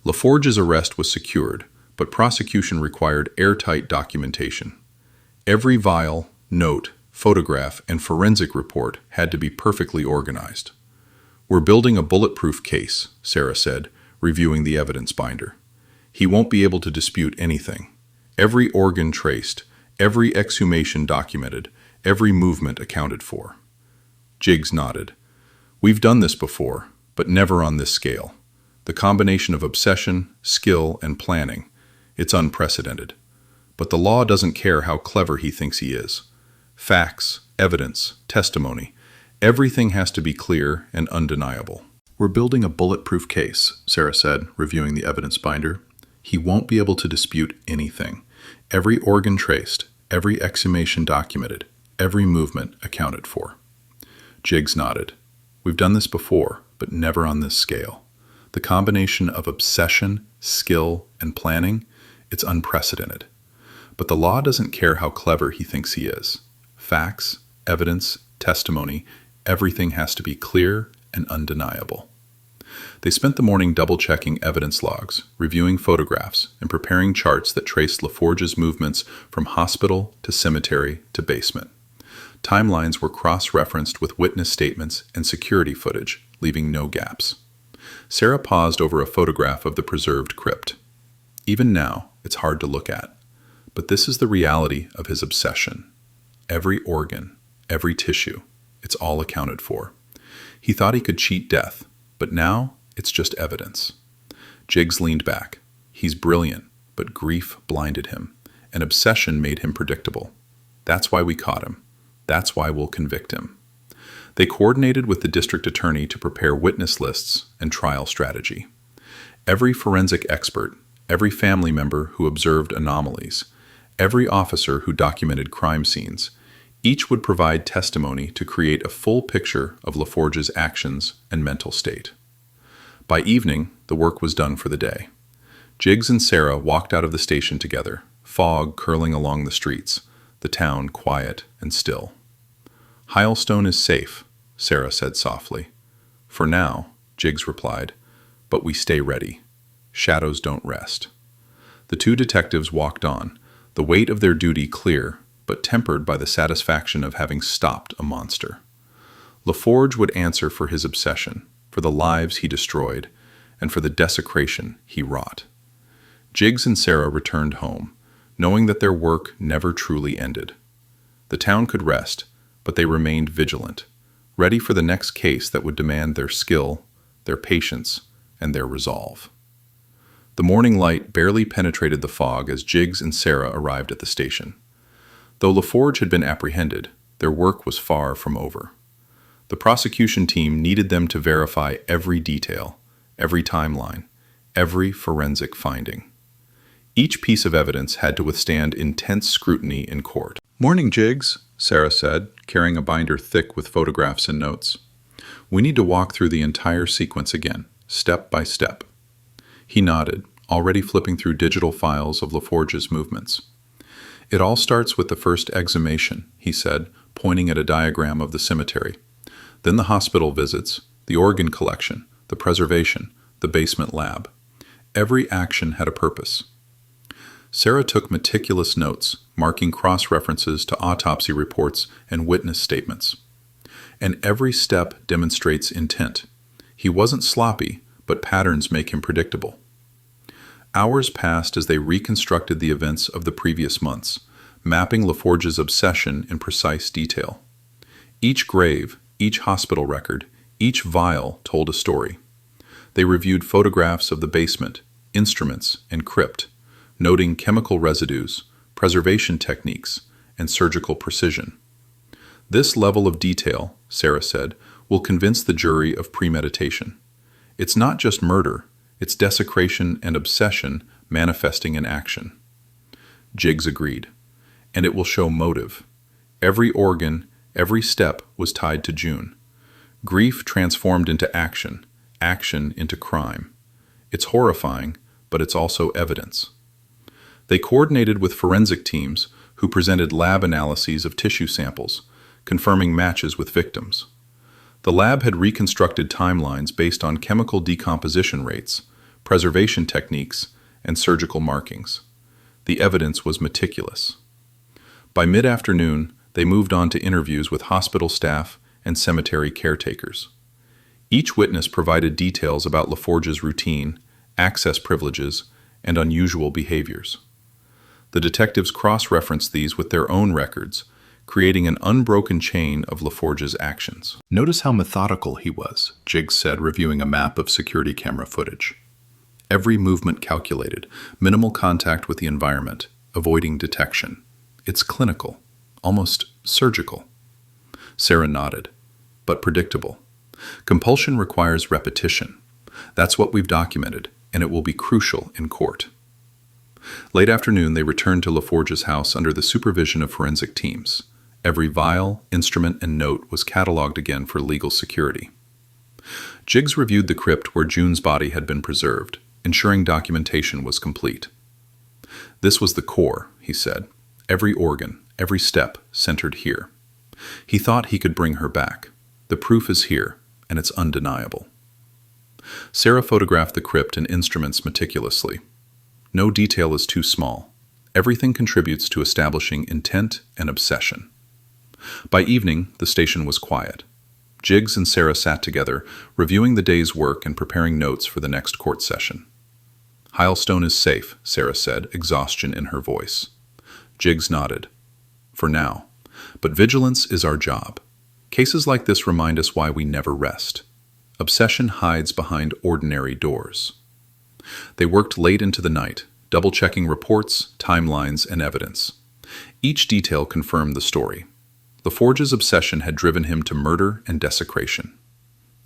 LaForge's arrest was secured, but prosecution required airtight documentation. Every vial, note, photograph, and forensic report had to be perfectly organized. "We're building a bulletproof case," Sarah said, reviewing the evidence binder. "He won't be able to dispute anything. Every organ traced, every exhumation documented, every movement accounted for." Jiggs nodded. "We've done this before, but never on this scale. The combination of obsession, skill, and planning, it's unprecedented. But the law doesn't care how clever he thinks he is. Facts, evidence, testimony, everything has to be clear and undeniable." "We're building a bulletproof case," Sarah said, reviewing the evidence binder. "He won't be able to dispute anything. Every organ traced, every exhumation documented, every movement accounted for." Jiggs nodded. "We've done this before, but never on this scale. The combination of obsession, skill, and planning, it's unprecedented. But the law doesn't care how clever he thinks he is. Facts, evidence, testimony, everything has to be clear and undeniable." They spent the morning double-checking evidence logs, reviewing photographs, and preparing charts that traced LaForge's movements from hospital to cemetery to basement. Timelines were cross-referenced with witness statements and security footage, leaving no gaps. Sarah paused over a photograph of the preserved crypt. "Even now, it's hard to look at. But this is the reality of his obsession. Every organ, every tissue, it's all accounted for. He thought he could cheat death, but now it's just evidence." Jiggs leaned back. "He's brilliant, but grief blinded him, and obsession made him predictable. That's why we caught him. That's why we'll convict him." They coordinated with the district attorney to prepare witness lists and trial strategy. Every forensic expert, every family member who observed anomalies, every officer who documented crime scenes, each would provide testimony to create a full picture of LaForge's actions and mental state. By evening, the work was done for the day. Jiggs and Sarah walked out of the station together, fog curling along the streets, the town quiet and still. "Highsland is safe," Sarah said softly. "For now," Jiggs replied, "but we stay ready. Shadows don't rest." The two detectives walked on, the weight of their duty clear, but tempered by the satisfaction of having stopped a monster. LaForge would answer for his obsession, for the lives he destroyed, and for the desecration he wrought. Jiggs and Sarah returned home, knowing that their work never truly ended. The town could rest, but they remained vigilant, ready for the next case that would demand their skill, their patience, and their resolve. The morning light barely penetrated the fog as Jiggs and Sarah arrived at the station. Though LaForge had been apprehended, their work was far from over. The prosecution team needed them to verify every detail, every timeline, every forensic finding. Each piece of evidence had to withstand intense scrutiny in court. "Morning, Jiggs," Sarah said, carrying a binder thick with photographs and notes. "We need to walk through the entire sequence again, step by step." He nodded, already flipping through digital files of LaForge's movements. "It all starts with the first exhumation," he said, pointing at a diagram of the cemetery. "Then the hospital visits, the organ collection, the preservation, the basement lab. Every action had a purpose." Sarah took meticulous notes, marking cross-references to autopsy reports and witness statements. And every step demonstrates intent. He wasn't sloppy, but patterns make him predictable. Hours passed as they reconstructed the events of the previous months, mapping LaForge's obsession in precise detail. Each grave, each hospital record, each vial told a story. They reviewed photographs of the basement, instruments, and crypt, noting chemical residues, preservation techniques, and surgical precision. "This level of detail," Sarah said, "will convince the jury of premeditation. It's not just murder, it's desecration and obsession manifesting in action." Jiggs agreed. "And it will show motive. Every organ, every step was tied to June. Grief transformed into action, action into crime. It's horrifying, but it's also evidence." They coordinated with forensic teams who presented lab analyses of tissue samples, confirming matches with victims. The lab had reconstructed timelines based on chemical decomposition rates, preservation techniques, and surgical markings. The evidence was meticulous. By mid-afternoon, they moved on to interviews with hospital staff and cemetery caretakers. Each witness provided details about LaForge's routine, access privileges, and unusual behaviors. The detectives cross-referenced these with their own records, creating an unbroken chain of LaForge's actions. "Notice how methodical he was," Jiggs said, reviewing a map of security camera footage. "Every movement calculated, minimal contact with the environment, avoiding detection. It's clinical, almost surgical." Sarah nodded. "But predictable. Compulsion requires repetition. That's what we've documented, and it will be crucial in court." Late afternoon, they returned to LaForge's house under the supervision of forensic teams. Every vial, instrument, and note was cataloged again for legal security. Jiggs reviewed the crypt where June's body had been preserved, ensuring documentation was complete. "This was the core," he said. "Every organ, every step centered here. He thought he could bring her back. The proof is here, and it's undeniable." Sarah photographed the crypt and instruments meticulously. No detail is too small. Everything contributes to establishing intent and obsession. By evening, the station was quiet. Jiggs and Sarah sat together, reviewing the day's work and preparing notes for the next court session. "Highsland is safe," Sarah said, exhaustion in her voice. Jiggs nodded. "For now. But vigilance is our job. Cases like this remind us why we never rest. Obsession hides behind ordinary doors." They worked late into the night, double-checking reports, timelines, and evidence. Each detail confirmed the story. LaForge's obsession had driven him to murder and desecration.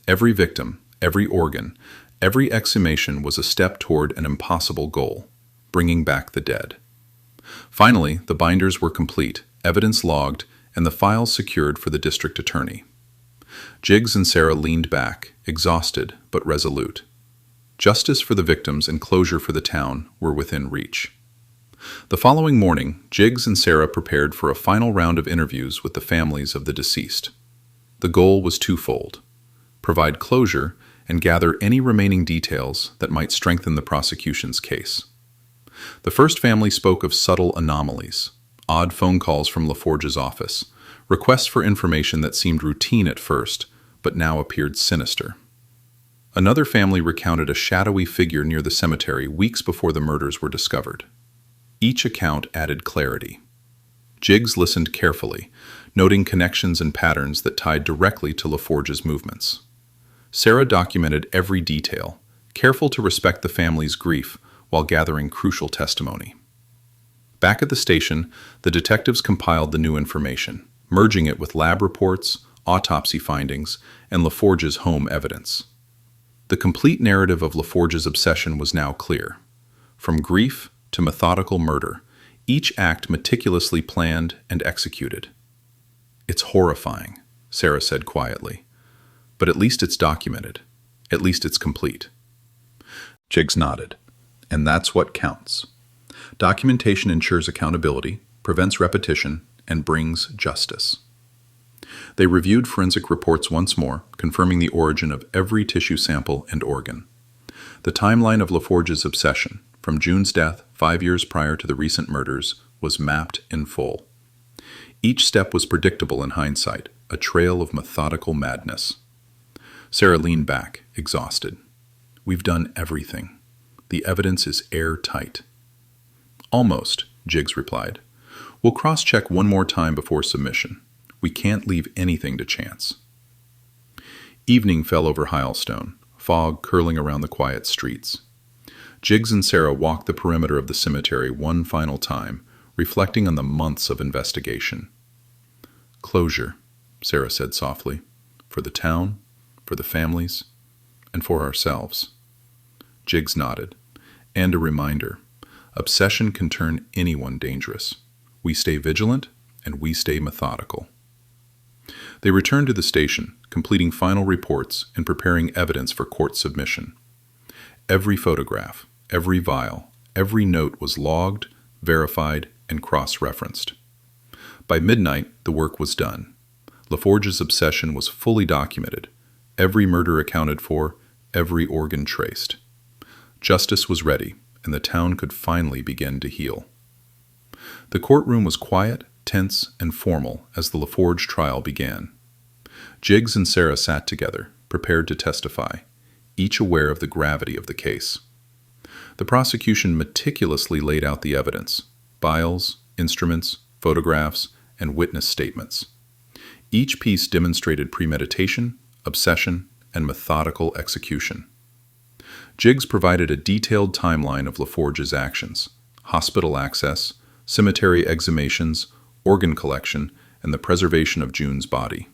Every victim, every organ, every exhumation was a step toward an impossible goal, bringing back the dead. Finally, the binders were complete, evidence logged, and the files secured for the district attorney. Jiggs and Sarah leaned back, exhausted but resolute. Justice for the victims and closure for the town were within reach. The following morning, Jiggs and Sarah prepared for a final round of interviews with the families of the deceased. The goal was twofold: provide closure and gather any remaining details that might strengthen the prosecution's case. The first family spoke of subtle anomalies, odd phone calls from LaForge's office, requests for information that seemed routine at first, but now appeared sinister. Another family recounted a shadowy figure near the cemetery weeks before the murders were discovered. Each account added clarity. Jiggs listened carefully, noting connections and patterns that tied directly to LaForge's movements. Sarah documented every detail, careful to respect the family's grief while gathering crucial testimony. Back at the station, the detectives compiled the new information, merging it with lab reports, autopsy findings, and LaForge's home evidence. The complete narrative of LaForge's obsession was now clear. From grief to methodical murder, each act meticulously planned and executed. "It's horrifying," Sarah said quietly. "But at least it's documented. At least it's complete." Jiggs nodded. "And that's what counts. Documentation ensures accountability, prevents repetition, and brings justice." They reviewed forensic reports once more, confirming the origin of every tissue sample and organ. The timeline of LaForge's obsession, from June's death 5 years prior to the recent murders, was mapped in full. Each step was predictable in hindsight, a trail of methodical madness. Sarah leaned back, exhausted. "We've done everything. The evidence is airtight." "Almost," Jiggs replied. "We'll cross-check one more time before submission. We can't leave anything to chance." Evening fell over Highsland, fog curling around the quiet streets. Jiggs and Sarah walked the perimeter of the cemetery one final time, reflecting on the months of investigation. "Closure," Sarah said softly, "for the town, for the families, and for ourselves." Jiggs nodded. "And a reminder, obsession can turn anyone dangerous. We stay vigilant, and we stay methodical." They returned to the station, completing final reports and preparing evidence for court submission. Every photograph, every vial, every note was logged, verified, and cross-referenced. By midnight, the work was done. LaForge's obsession was fully documented, every murder accounted for, every organ traced. Justice was ready, and the town could finally begin to heal. The courtroom was quiet, tense, and formal as the LaForge trial began. Jiggs and Sarah sat together, prepared to testify, each aware of the gravity of the case. The prosecution meticulously laid out the evidence: vials, instruments, photographs, and witness statements. Each piece demonstrated premeditation, obsession, and methodical execution. Jiggs provided a detailed timeline of LaForge's actions: hospital access, cemetery exhumations, organ collection, and the preservation of June's body.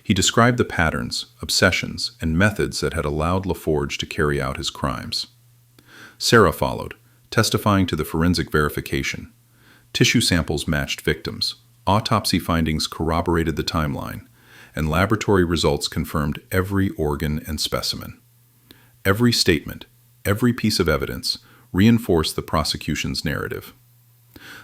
He described the patterns, obsessions, and methods that had allowed LaForge to carry out his crimes. Sarah followed, testifying to the forensic verification. Tissue samples matched victims, autopsy findings corroborated the timeline, and laboratory results confirmed every organ and specimen. Every statement, every piece of evidence, reinforced the prosecution's narrative.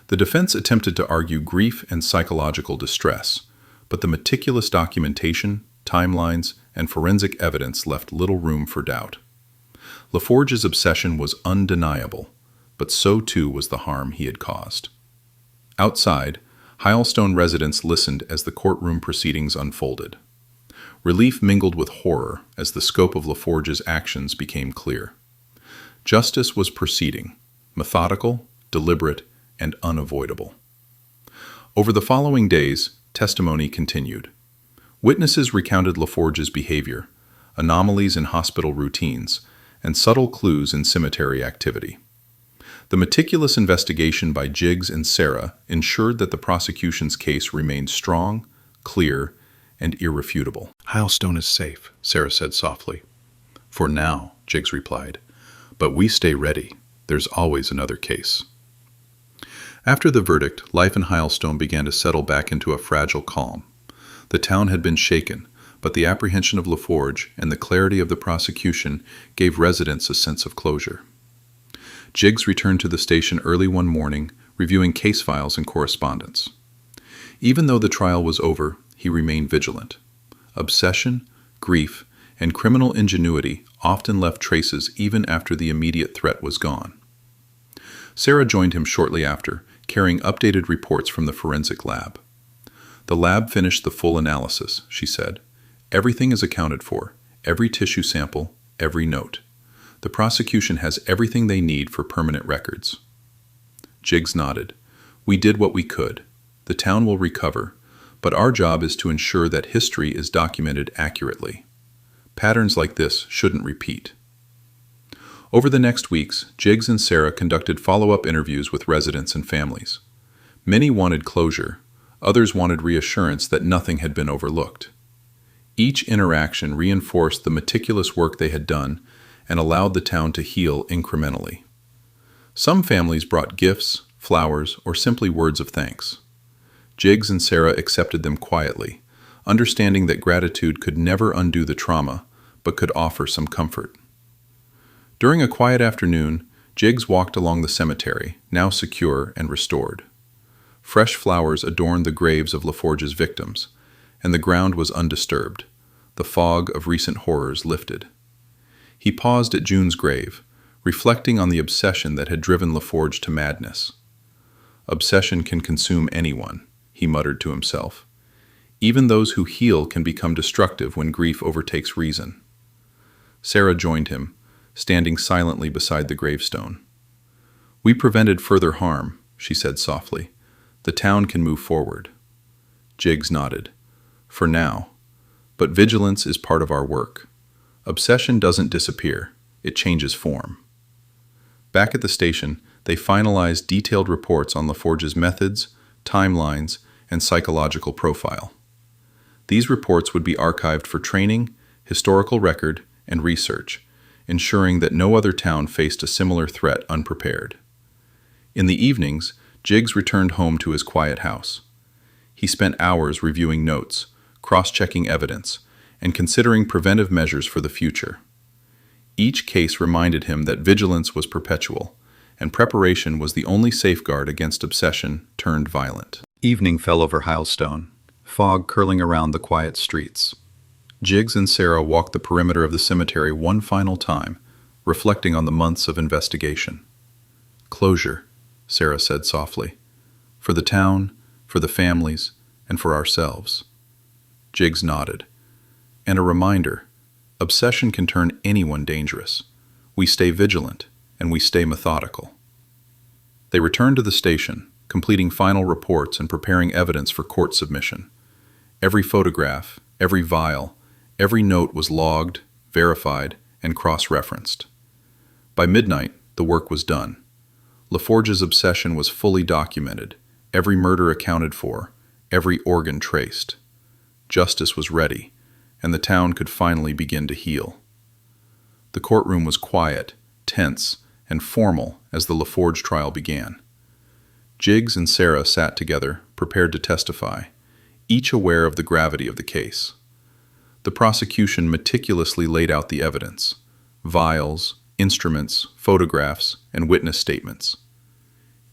The defense attempted to argue grief and psychological distress, but the meticulous documentation, timelines, and forensic evidence left little room for doubt. LaForge's obsession was undeniable, but so too was the harm he had caused. Outside, Highsland residents listened as the courtroom proceedings unfolded. Relief mingled with horror as the scope of LaForge's actions became clear. Justice was proceeding, methodical, deliberate, and unavoidable. Over the following days, testimony continued. Witnesses recounted LaForge's behavior, anomalies in hospital routines, and subtle clues in cemetery activity. The meticulous investigation by Jiggs and Sarah ensured that the prosecution's case remained strong, clear, and irrefutable. "Highsland is safe," Sarah said softly. "For now," Jiggs replied. "But we stay ready. There's always another case." After the verdict, life in Highsland began to settle back into a fragile calm. The town had been shaken, but the apprehension of LaForge and the clarity of the prosecution gave residents a sense of closure. Jiggs returned to the station early one morning, reviewing case files and correspondence. Even though the trial was over, he remained vigilant. Obsession, grief, and criminal ingenuity often left traces even after the immediate threat was gone. Sarah joined him shortly after, carrying updated reports from the forensic lab. "The lab finished the full analysis," she said. "Everything is accounted for, every tissue sample, every note. The prosecution has everything they need for permanent records." Jiggs nodded. We did what we could. The town will recover, but our job is to ensure that history is documented accurately. Patterns like this shouldn't repeat. Over the next weeks, Jiggs and Sarah conducted follow-up interviews with residents and families. Many wanted closure, others wanted reassurance that nothing had been overlooked. Each interaction reinforced the meticulous work they had done and allowed the town to heal incrementally. Some families brought gifts, flowers, or simply words of thanks. Jiggs and Sarah accepted them quietly, understanding that gratitude could never undo the trauma, but could offer some comfort. During a quiet afternoon, Jiggs walked along the cemetery, now secure and restored. Fresh flowers adorned the graves of LaForge's victims, and the ground was undisturbed. The fog of recent horrors lifted. He paused at June's grave, reflecting on the obsession that had driven LaForge to madness. Obsession can consume anyone, he muttered to himself. Even those who heal can become destructive when grief overtakes reason. Sarah joined him, standing silently beside the gravestone. We prevented further harm, she said softly. The town can move forward. Jiggs nodded. For now. But vigilance is part of our work. Obsession doesn't disappear, it changes form. Back at the station, they finalized detailed reports on LaForge's methods, timelines, and psychological profile. These reports would be archived for training, historical record, and research, ensuring that no other town faced a similar threat unprepared. In the evenings, Jiggs returned home to his quiet house. He spent hours reviewing notes, cross-checking evidence, and considering preventive measures for the future. Each case reminded him that vigilance was perpetual, and preparation was the only safeguard against obsession turned violent. Evening fell over Highsland, fog curling around the quiet streets. Jiggs and Sarah walked the perimeter of the cemetery one final time, reflecting on the months of investigation. Closure, Sarah said softly. For the town, for the families, and for ourselves. Jiggs nodded. And a reminder, obsession can turn anyone dangerous. We stay vigilant, and we stay methodical. They returned to the station, completing final reports and preparing evidence for court submission. Every photograph, every vial, every note was logged, verified, and cross-referenced. By midnight, the work was done. LaForge's obsession was fully documented, every murder accounted for, every organ traced. Justice was ready, and the town could finally begin to heal. The courtroom was quiet, tense, and formal as the LaForge trial began. Jiggs and Sarah sat together, prepared to testify, each aware of the gravity of the case. The prosecution meticulously laid out the evidence: vials, instruments, photographs, and witness statements.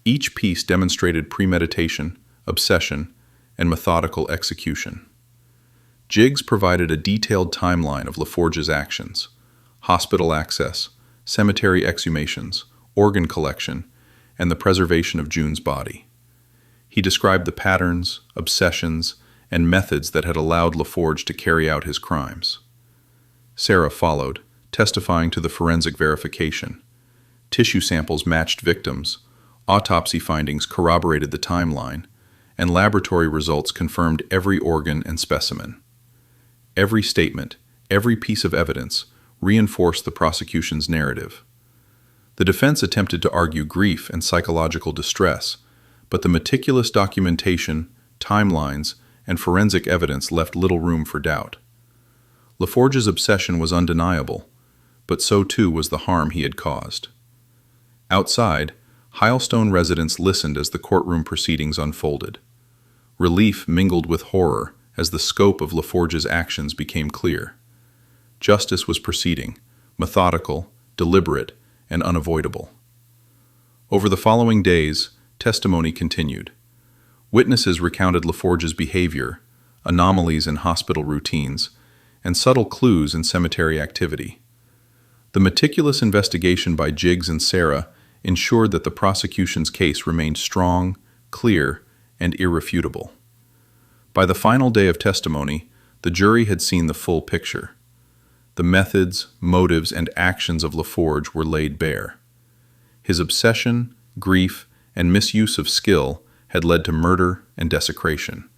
Each piece demonstrated premeditation, obsession, and methodical execution. Jiggs provided a detailed timeline of LaForge's actions: hospital access, cemetery exhumations, organ collection, and the preservation of June's body. He described the patterns, obsessions, and methods that had allowed LaForge to carry out his crimes. Sarah followed, testifying to the forensic verification. Tissue samples matched victims, autopsy findings corroborated the timeline, and laboratory results confirmed every organ and specimen. Every statement, every piece of evidence, reinforced the prosecution's narrative. The defense attempted to argue grief and psychological distress, but the meticulous documentation, timelines, and forensic evidence left little room for doubt. LaForge's obsession was undeniable, but so too was the harm he had caused. Outside, Highsland residents listened as the courtroom proceedings unfolded. Relief mingled with horror as the scope of LaForge's actions became clear. Justice was proceeding, methodical, deliberate, and unavoidable. Over the following days, testimony continued. Witnesses recounted LaForge's behavior, anomalies in hospital routines, and subtle clues in cemetery activity. The meticulous investigation by Jiggs and Sarah ensured that the prosecution's case remained strong, clear, and irrefutable. By the final day of testimony, the jury had seen the full picture. The methods, motives, and actions of LaForge were laid bare. His obsession, grief, and misuse of skill had led to murder and desecration.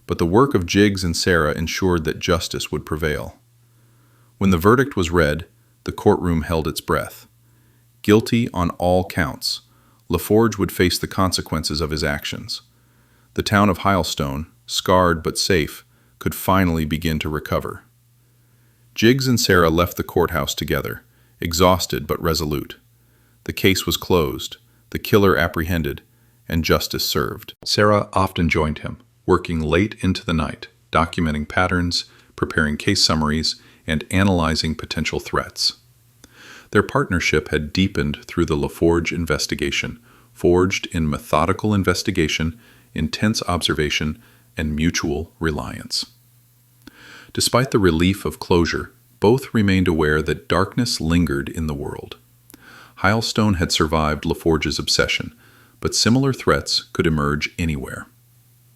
But the work of Jiggs and Sarah ensured that justice would prevail. When the verdict was read, the courtroom held its breath. Guilty on all counts, LaForge would face the consequences of his actions. The town of Highsland, scarred but safe, could finally begin to recover. Jiggs and Sarah left the courthouse together, exhausted but resolute. The case was closed, the killer apprehended, and justice served. Sarah often joined him, working late into the night, documenting patterns, preparing case summaries, and analyzing potential threats. Their partnership had deepened through the LaForge investigation, forged in methodical investigation, intense observation, and mutual reliance. Despite the relief of closure, both remained aware that darkness lingered in the world. Highsland had survived LaForge's obsession, but similar threats could emerge anywhere.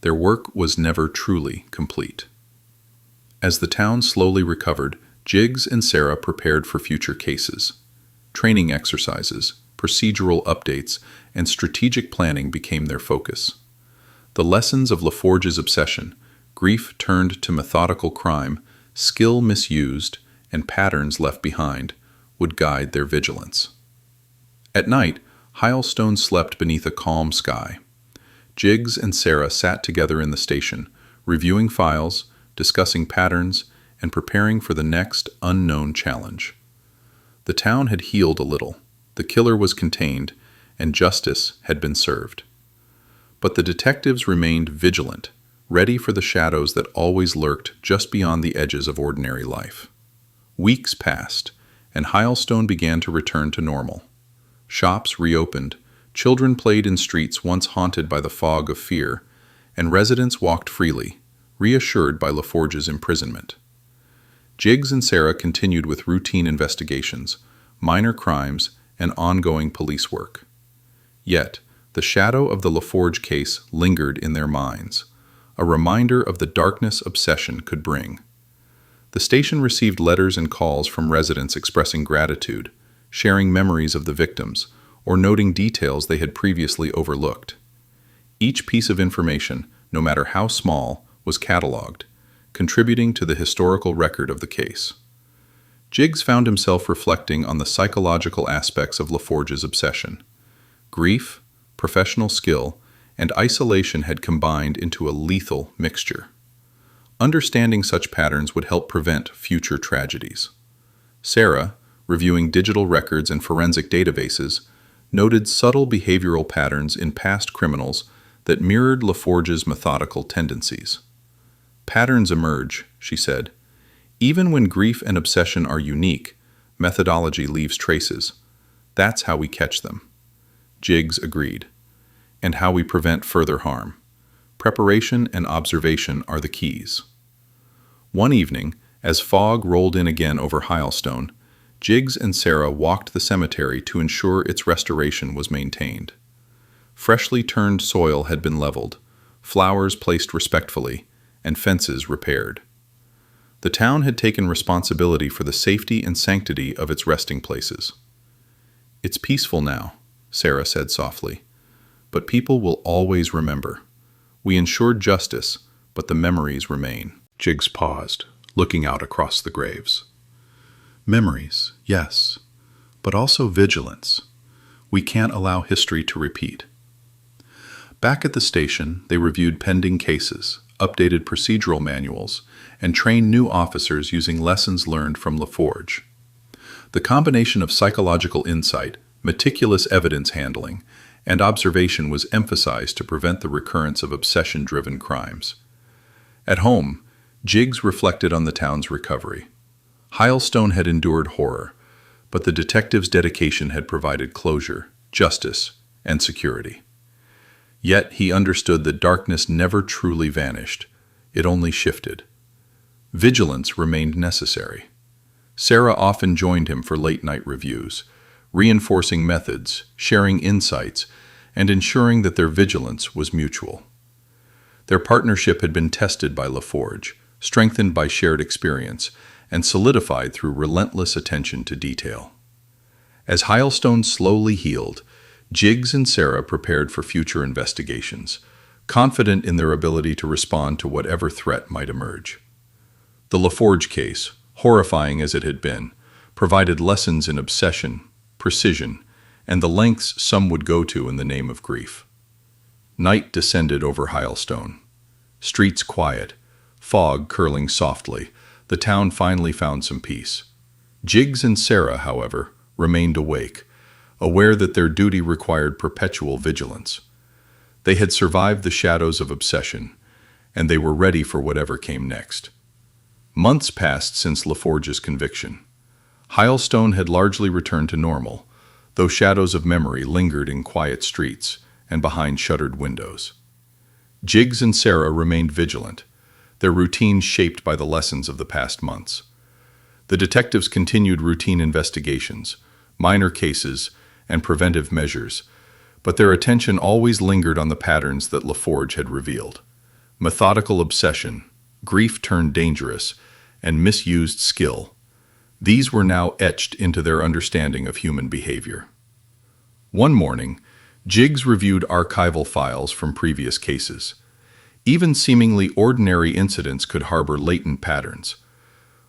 Their work was never truly complete. As the town slowly recovered, Jiggs and Sarah prepared for future cases. Training exercises, procedural updates, and strategic planning became their focus. The lessons of LaForge's obsession, grief turned to methodical crime, skill misused, and patterns left behind, would guide their vigilance. At night, Highsland slept beneath a calm sky. Jiggs and Sarah sat together in the station, reviewing files, discussing patterns, and preparing for the next unknown challenge. The town had healed a little, the killer was contained, and justice had been served. But the detectives remained vigilant, ready for the shadows that always lurked just beyond the edges of ordinary life. Weeks passed, and Highsland began to return to normal. Shops reopened, children played in streets once haunted by the fog of fear, and residents walked freely, reassured by LaForge's imprisonment. Jiggs and Sarah continued with routine investigations, minor crimes, and ongoing police work. Yet, the shadow of the LaForge case lingered in their minds, a reminder of the darkness obsession could bring. The station received letters and calls from residents expressing gratitude, sharing memories of the victims, or noting details they had previously overlooked. Each piece of information, no matter how small, was cataloged, contributing to the historical record of the case. Jiggs found himself reflecting on the psychological aspects of LaForge's obsession. Grief, professional skill, and isolation had combined into a lethal mixture. Understanding such patterns would help prevent future tragedies. Sarah, reviewing digital records and forensic databases, noted subtle behavioral patterns in past criminals that mirrored LaForge's methodical tendencies. Patterns emerge, she said. Even when grief and obsession are unique, methodology leaves traces. That's how we catch them. Jiggs agreed. And how we prevent further harm. Preparation and observation are the keys. One evening, as fog rolled in again over Highsland, Jiggs and Sarah walked the cemetery to ensure its restoration was maintained. Freshly turned soil had been leveled, flowers placed respectfully, and fences repaired. The town had taken responsibility for the safety and sanctity of its resting places. "It's peaceful now," Sarah said softly, "but people will always remember. We ensured justice, but the memories remain." Jiggs paused, looking out across the graves. Memories, yes, but also vigilance. We can't allow history to repeat. Back at the station, they reviewed pending cases, updated procedural manuals, and trained new officers using lessons learned from LaForge. The combination of psychological insight, meticulous evidence handling, and observation was emphasized to prevent the recurrence of obsession-driven crimes. At home, Jiggs reflected on the town's recovery. Highsland had endured horror, but the detectives' dedication had provided closure, justice, and security. Yet he understood that darkness never truly vanished. It only shifted. Vigilance remained necessary. Sarah often joined him for late-night reviews, reinforcing methods, sharing insights, and ensuring that their vigilance was mutual. Their partnership had been tested by LaForge, strengthened by shared experience, and solidified through relentless attention to detail. As Highsland slowly healed, Jiggs and Sarah prepared for future investigations, confident in their ability to respond to whatever threat might emerge. The LaForge case, horrifying as it had been, provided lessons in obsession, precision, and the lengths some would go to in the name of grief. Night descended over Highsland. Streets quiet, fog curling softly, the town finally found some peace. Jiggs and Sarah, however, remained awake, aware that their duty required perpetual vigilance. They had survived the shadows of obsession, and they were ready for whatever came next. Months passed since LaForge's conviction. Highsland had largely returned to normal, though shadows of memory lingered in quiet streets and behind shuttered windows. Jiggs and Sarah remained vigilant, their routines shaped by the lessons of the past months. The detectives continued routine investigations, minor cases, and preventive measures, but their attention always lingered on the patterns that LaForge had revealed. Methodical obsession, grief turned dangerous, and misused skill. These were now etched into their understanding of human behavior. One morning, Jiggs reviewed archival files from previous cases. Even seemingly ordinary incidents could harbor latent patterns.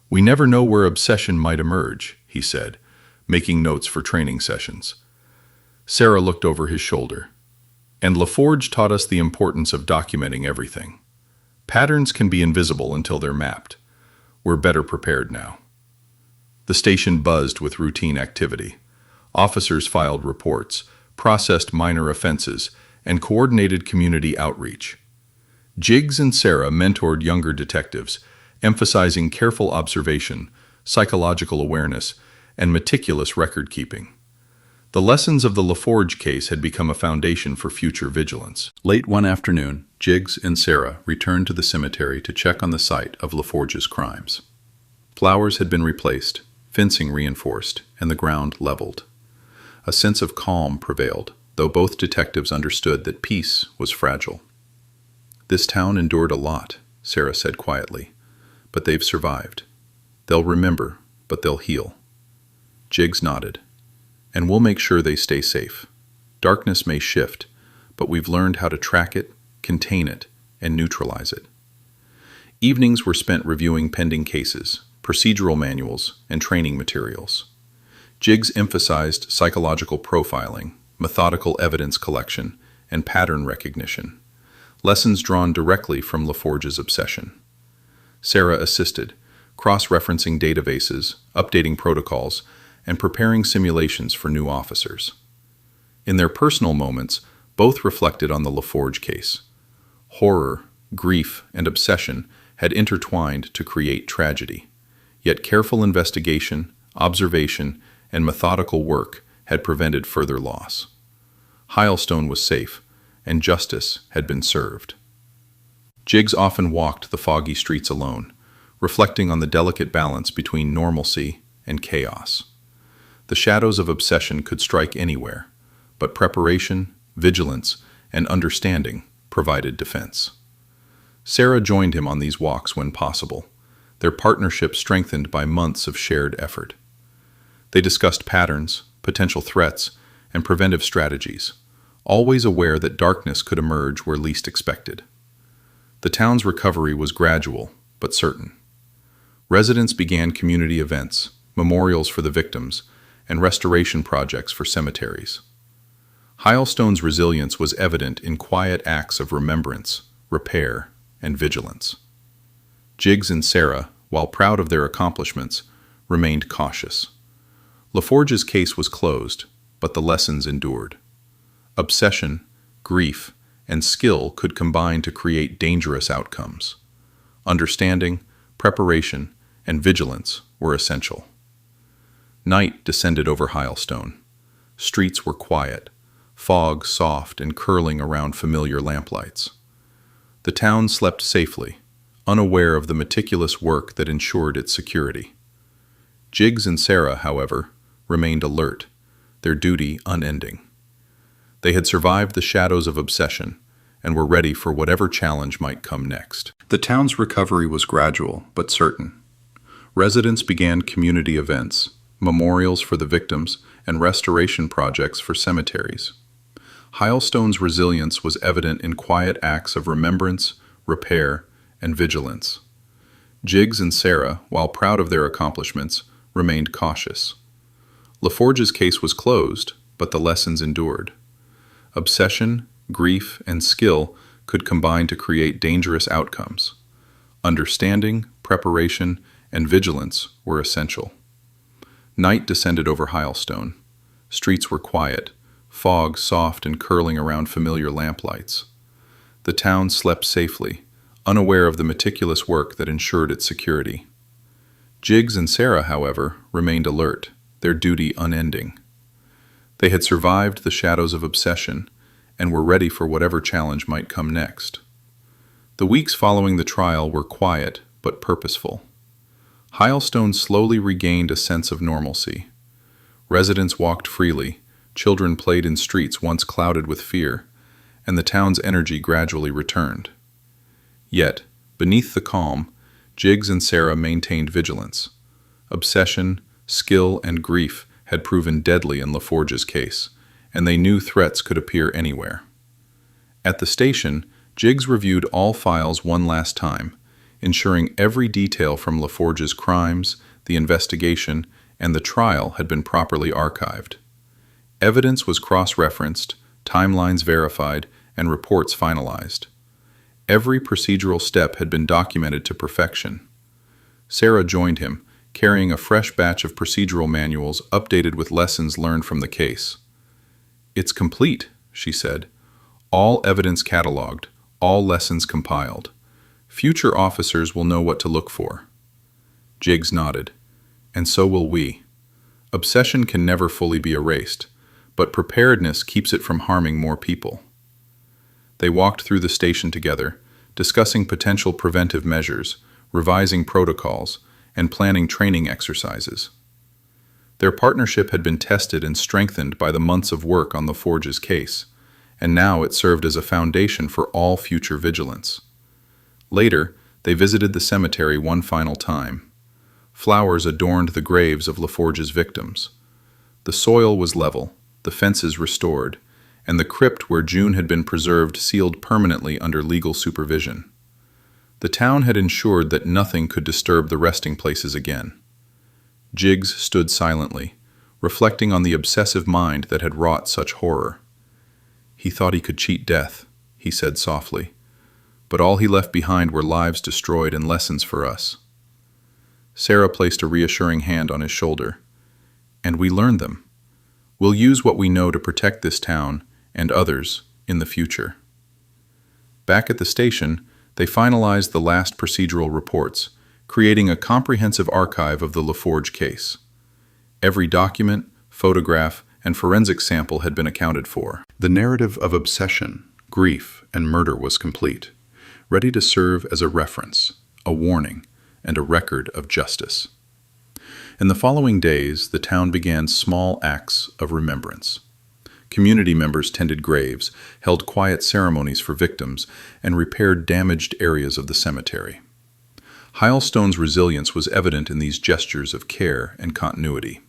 "We never know where obsession might emerge," he said, making notes for training sessions. Sarah looked over his shoulder. "And LaForge taught us the importance of documenting everything. Patterns can be invisible until they're mapped. We're better prepared now." The station buzzed with routine activity. Officers filed reports, processed minor offenses, and coordinated community outreach. Jiggs and Sarah mentored younger detectives, emphasizing careful observation, psychological awareness, and meticulous record-keeping. The lessons of the LaForge case had become a foundation for future vigilance. Late one afternoon, Jiggs and Sarah returned to the cemetery to check on the site of LaForge's crimes. Flowers had been replaced, fencing reinforced, and the ground leveled. A sense of calm prevailed, though both detectives understood that peace was fragile. "This town endured a lot," Sarah said quietly, "but they've survived. They'll remember, but they'll heal." Jiggs nodded. "And we'll make sure they stay safe. Darkness may shift, but we've learned how to track it, contain it, and neutralize it." Evenings were spent reviewing pending cases, procedural manuals, and training materials. Jiggs emphasized psychological profiling, methodical evidence collection, and pattern recognition, lessons drawn directly from LaForge's obsession. Sarah assisted, cross-referencing databases, updating protocols, and preparing simulations for new officers. In their personal moments, both reflected on the LaForge case. Horror, grief, and obsession had intertwined to create tragedy, yet careful investigation, observation, and methodical work had prevented further loss. Highsland was safe, and justice had been served. Jiggs often walked the foggy streets alone, reflecting on the delicate balance between normalcy and chaos. The shadows of obsession could strike anywhere, but preparation, vigilance, and understanding provided defense. Sarah joined him on these walks when possible, their partnership strengthened by months of shared effort. They discussed patterns, potential threats, and preventive strategies, always aware that darkness could emerge where least expected. The town's recovery was gradual, but certain. Residents began community events, memorials for the victims, and restoration projects for cemeteries. Highsland's resilience was evident in quiet acts of remembrance, repair, and vigilance. Jiggs and Sarah, while proud of their accomplishments, remained cautious. LaForge's case was closed, but the lessons endured. Obsession, grief, and skill could combine to create dangerous outcomes. Understanding, preparation, and vigilance were essential. Night descended over Highsland. Streets were quiet, fog soft and curling around familiar lamplights. The town slept safely, unaware of the meticulous work that ensured its security. Jiggs and Sarah, however, remained alert, their duty unending. They had survived the shadows of obsession and were ready for whatever challenge might come next. The town's recovery was gradual, but certain. Residents began community events, memorials for the victims, and restoration projects for cemeteries. Hilestone's resilience was evident in quiet acts of remembrance, repair, and vigilance. Jiggs and Sarah, while proud of their accomplishments, remained cautious. LaForge's case was closed, but the lessons endured. Obsession, grief, and skill could combine to create dangerous outcomes. Understanding, preparation, and vigilance were essential. Night descended over Hilestone. Streets were quiet, fog soft and curling around familiar lamplights. The town slept safely, unaware of the meticulous work that ensured its security. Jiggs and Sarah, however, remained alert, their duty unending. They had survived the shadows of obsession and were ready for whatever challenge might come next. The weeks following the trial were quiet but purposeful. Hilestone slowly regained a sense of normalcy. Residents walked freely, children played in streets once clouded with fear, and the town's energy gradually returned. Yet, beneath the calm, Jiggs and Sarah maintained vigilance. Obsession, skill, and grief had proven deadly in LaForge's case, and they knew threats could appear anywhere. At the station, Jiggs reviewed all files one last time, ensuring every detail from LaForge's crimes, the investigation, and the trial had been properly archived. Evidence was cross-referenced, timelines verified, and reports finalized. Every procedural step had been documented to perfection. Sarah joined him, carrying a fresh batch of procedural manuals updated with lessons learned from the case. "It's complete," she said. "All evidence cataloged, all lessons compiled. Future officers will know what to look for." Jiggs nodded. "And so will we. Obsession can never fully be erased, but preparedness keeps it from harming more people." They walked through the station together, discussing potential preventive measures, revising protocols, and planning training exercises. Their partnership had been tested and strengthened by the months of work on LaForge's case, and now it served as a foundation for all future vigilance. Later, they visited the cemetery one final time. Flowers adorned the graves of LaForge's victims. The soil was level, the fences restored, and the crypt where June had been preserved sealed permanently under legal supervision. The town had ensured that nothing could disturb the resting places again. Jiggs stood silently, reflecting on the obsessive mind that had wrought such horror. "He thought he could cheat death," he said softly, "but all he left behind were lives destroyed and lessons for us." Sarah placed a reassuring hand on his shoulder. "And we learned them. We'll use what we know to protect this town and others in the future." Back at the station, they finalized the last procedural reports, creating a comprehensive archive of the LaForge case. Every document, photograph, and forensic sample had been accounted for. The narrative of obsession, grief, and murder was complete, ready to serve as a reference, a warning, and a record of justice. In the following days, the town began small acts of remembrance. Community members tended graves, held quiet ceremonies for victims, and repaired damaged areas of the cemetery. Hilestone's resilience was evident in these gestures of care and continuity.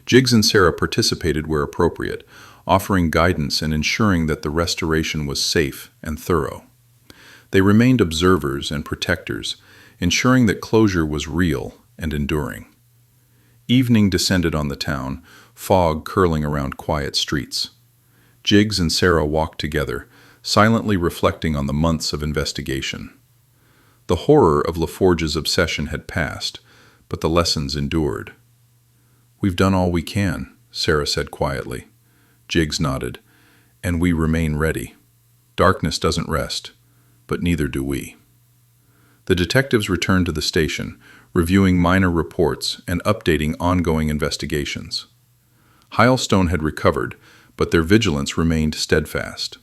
Jiggs and Sarah participated where appropriate, offering guidance and ensuring that the restoration was safe and thorough. They remained observers and protectors, ensuring that closure was real and enduring. Evening descended on the town, fog curling around quiet streets. Jiggs and Sarah walked together, silently reflecting on the months of investigation. The horror of LaForge's obsession had passed, but the lessons endured. "We've done all we can," Sarah said quietly. Jiggs nodded. "And we remain ready. Darkness doesn't rest, but neither do we." The detectives returned to the station, reviewing minor reports and updating ongoing investigations. Hilestone had recovered, but their vigilance remained steadfast.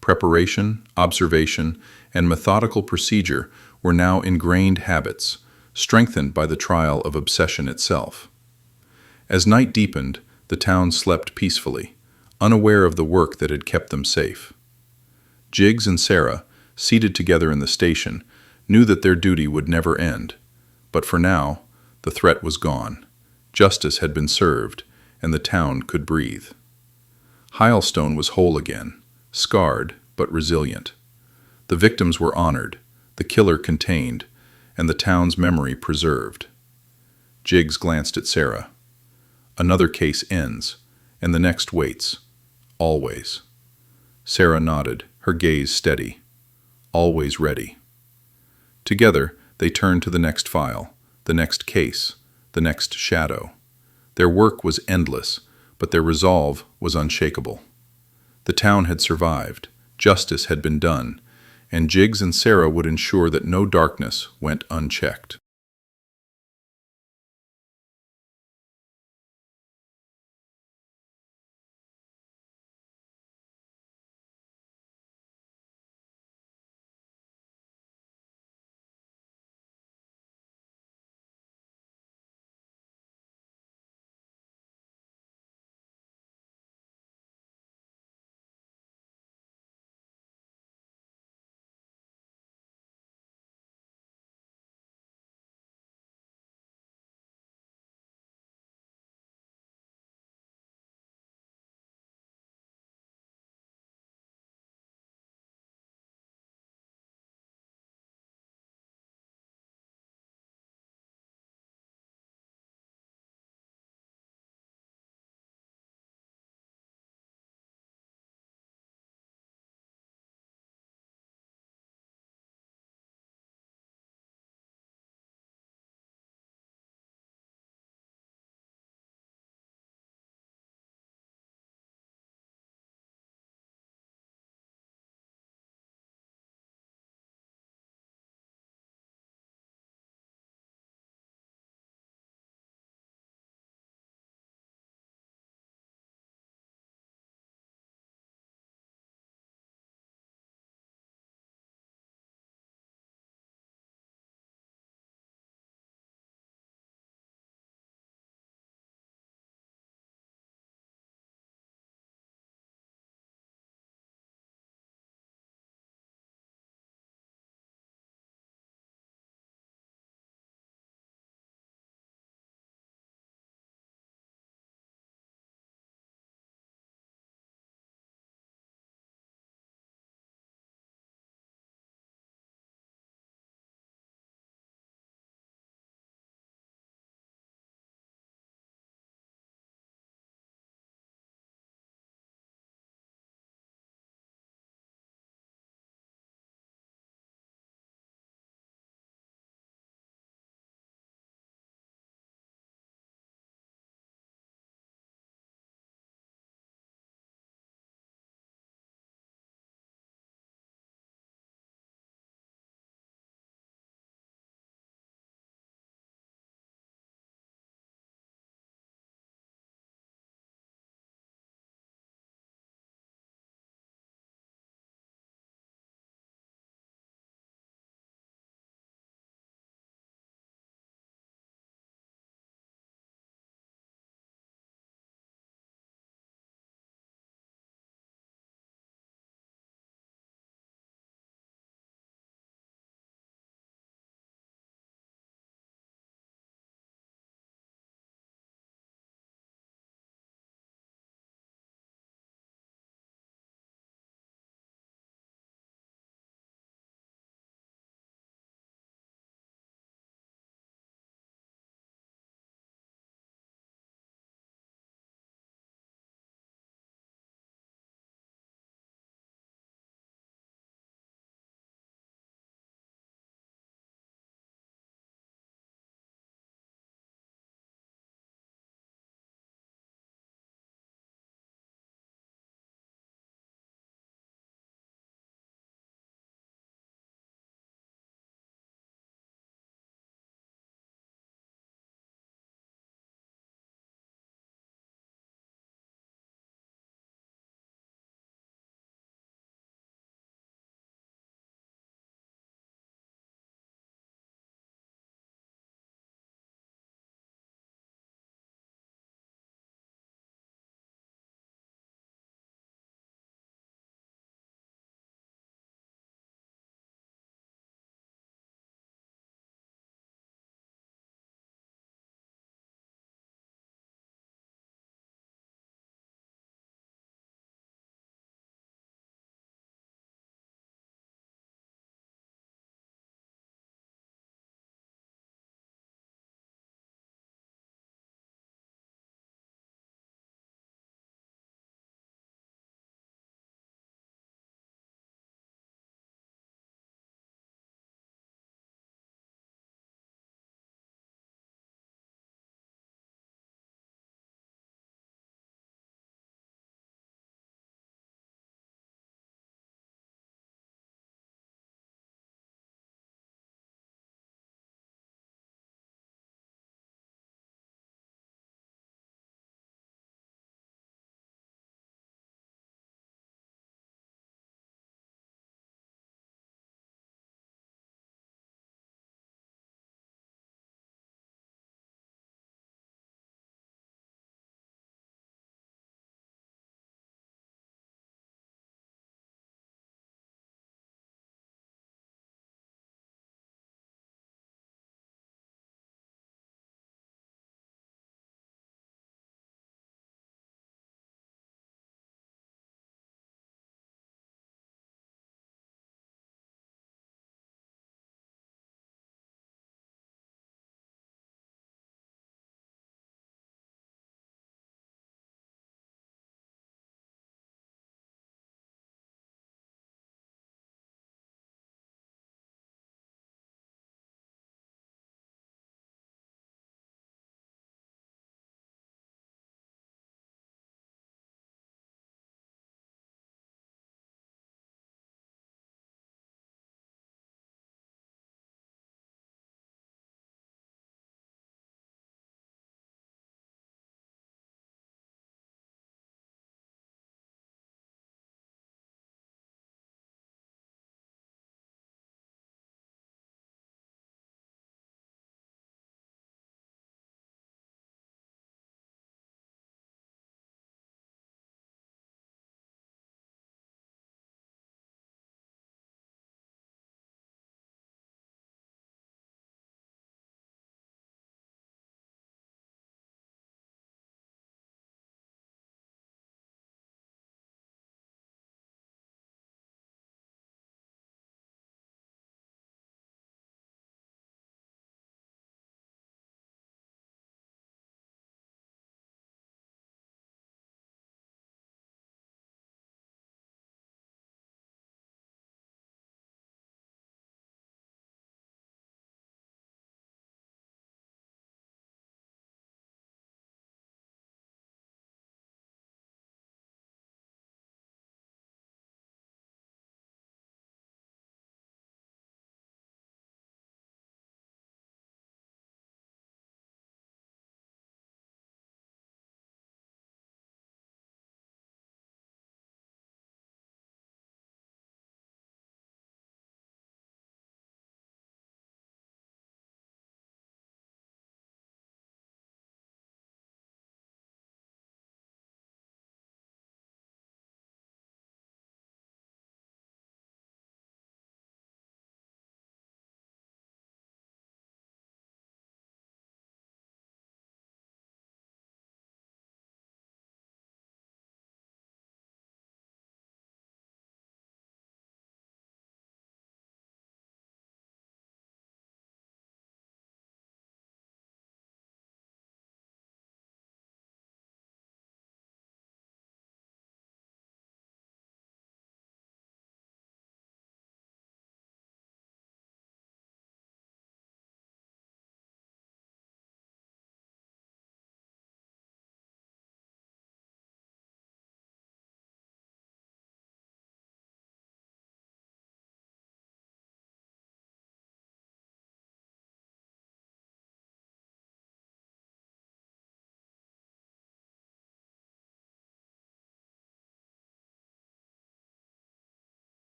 Preparation, observation, and methodical procedure were now ingrained habits, strengthened by the trial of obsession itself. As night deepened, the town slept peacefully, unaware of the work that had kept them safe. Jiggs and Sarah, seated together in the station, knew that their duty would never end. But for now, the threat was gone. Justice had been served, and the town could breathe. Highsland was whole again, scarred but resilient. The victims were honored, the killer contained, and the town's memory preserved. Jiggs glanced at Sarah. Another case ends, and the next waits. Always. Sarah nodded, her gaze steady. Always ready. Together, they turned to the next file, the next case, the next shadow. Their work was endless, but their resolve was unshakable. The town had survived, justice had been done, and Jiggs and Sarah would ensure that no darkness went unchecked.